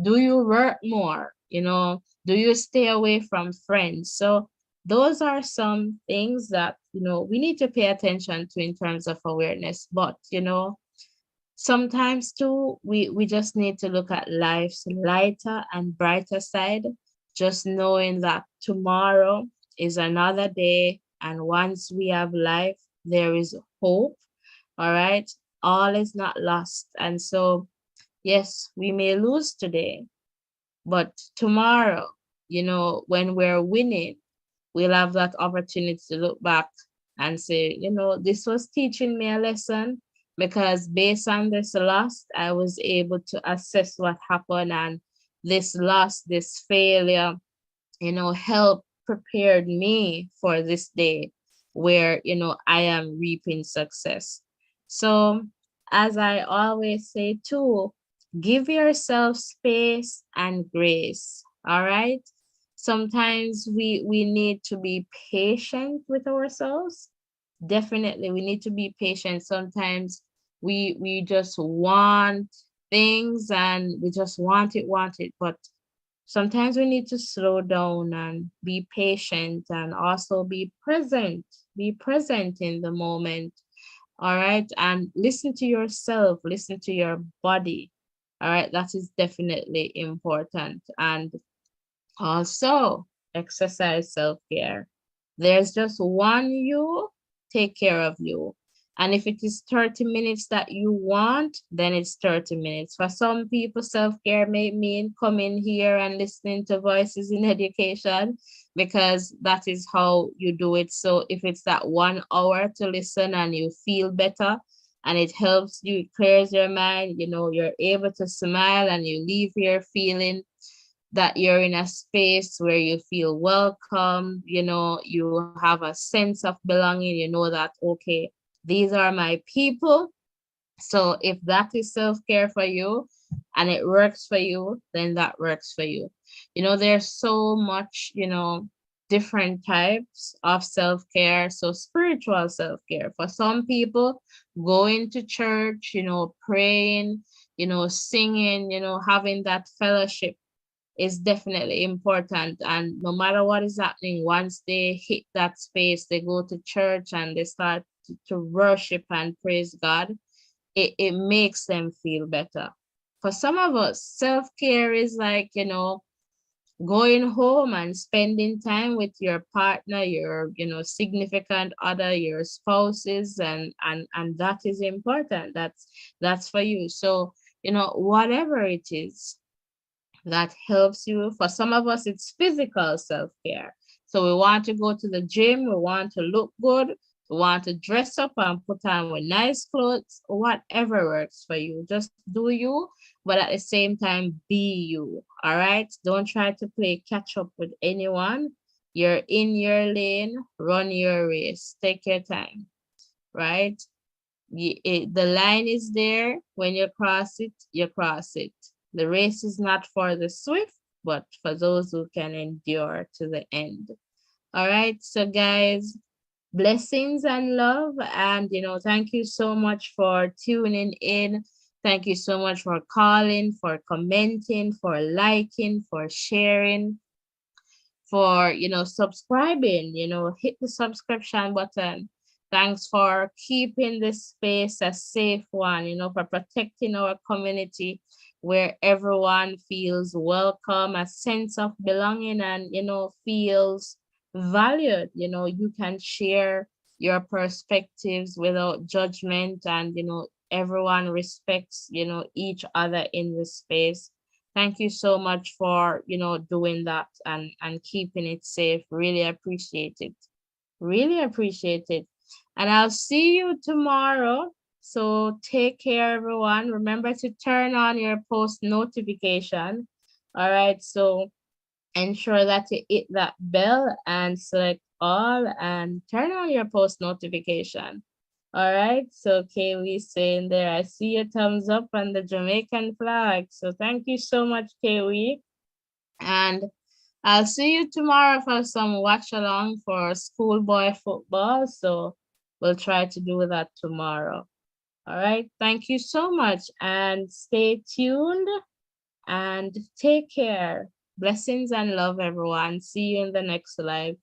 Speaker 1: you work more? Do you stay away from friends? So those are some things that, we need to pay attention to in terms of awareness. But, sometimes too, we just need to look at life's lighter and brighter side, just knowing that tomorrow is another day. And once we have life, there is hope. All right. All is not lost. And so, yes, we may lose today, but tomorrow, when we're winning, we'll have that opportunity to look back and say, this was teaching me a lesson, because based on this loss, I was able to assess what happened. And this loss, this failure, help prepared me for this day where, I am reaping success. So, as I always say too, give yourself space and grace. All right. Sometimes we need to be patient with ourselves. Definitely, we need to be patient. Sometimes we just want things and we just want it, but sometimes we need to slow down and be patient and also be present in the moment. All right. And listen to yourself, listen to your body. All right. That is definitely important. And also exercise self-care. There's just one you, take care of you. And if it is 30 minutes that you want, then it's 30 minutes. For some people, self-care may mean coming here and listening to voices in education, because that is how you do it. So if it's that 1 hour to listen and you feel better and it helps you, it clears your mind, you're able to smile and you leave here feeling that you're in a space where you feel welcome, you have a sense of belonging, that, okay, these are my people. So if that is self-care for you and it works for you, then that works for you. There's so much, different types of self-care. So spiritual self-care. For some people, going to church, praying, singing, having that fellowship is definitely important. And no matter what is happening, once they hit that space, they go to church and they start to worship and praise God, it makes them feel better. For some of us, self-care is like, going home and spending time with your partner, your, significant other, your spouses, and that is important. That's for you. So, whatever it is that helps you. For some of us, it's physical self-care. So we want to go to the gym, we want to look good, we want to dress up and put on with nice clothes, whatever works for you. Just do you, but at the same time, be you. All right. Don't try to play catch up with anyone. You're in your lane, run your race, take your time. Right. The line is there. When you cross it, you cross it. The race is not for the swift, but for those who can endure to the end. All right. So, guys, blessings and love. And, thank you so much for tuning in. Thank you so much for calling, for commenting, for liking, for sharing, for, subscribing, hit the subscription button. Thanks for keeping this space a safe one, for protecting our community where everyone feels welcome, a sense of belonging, and, feels valued. You can share your perspectives without judgment, and, everyone respects, each other in this space. Thank you so much for, doing that and keeping it safe. Really appreciate it. Really appreciate it. And I'll see you tomorrow. So take care, everyone. Remember to turn on your post notification. All right. So ensure that you hit that bell and select all and turn on your post notification. All right. So Kaylee saying there, I see a thumbs up on the Jamaican flag. So thank you so much, Kaylee. And I'll see you tomorrow for some watch along for schoolboy football. So we'll try to do that tomorrow. All right. Thank you so much and stay tuned and take care. Blessings and love, everyone. See you in the next live.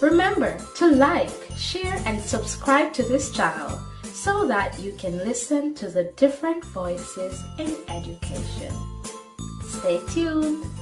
Speaker 4: Remember to like, share, and subscribe to this channel so that you can listen to the different voices in education. Stay tuned.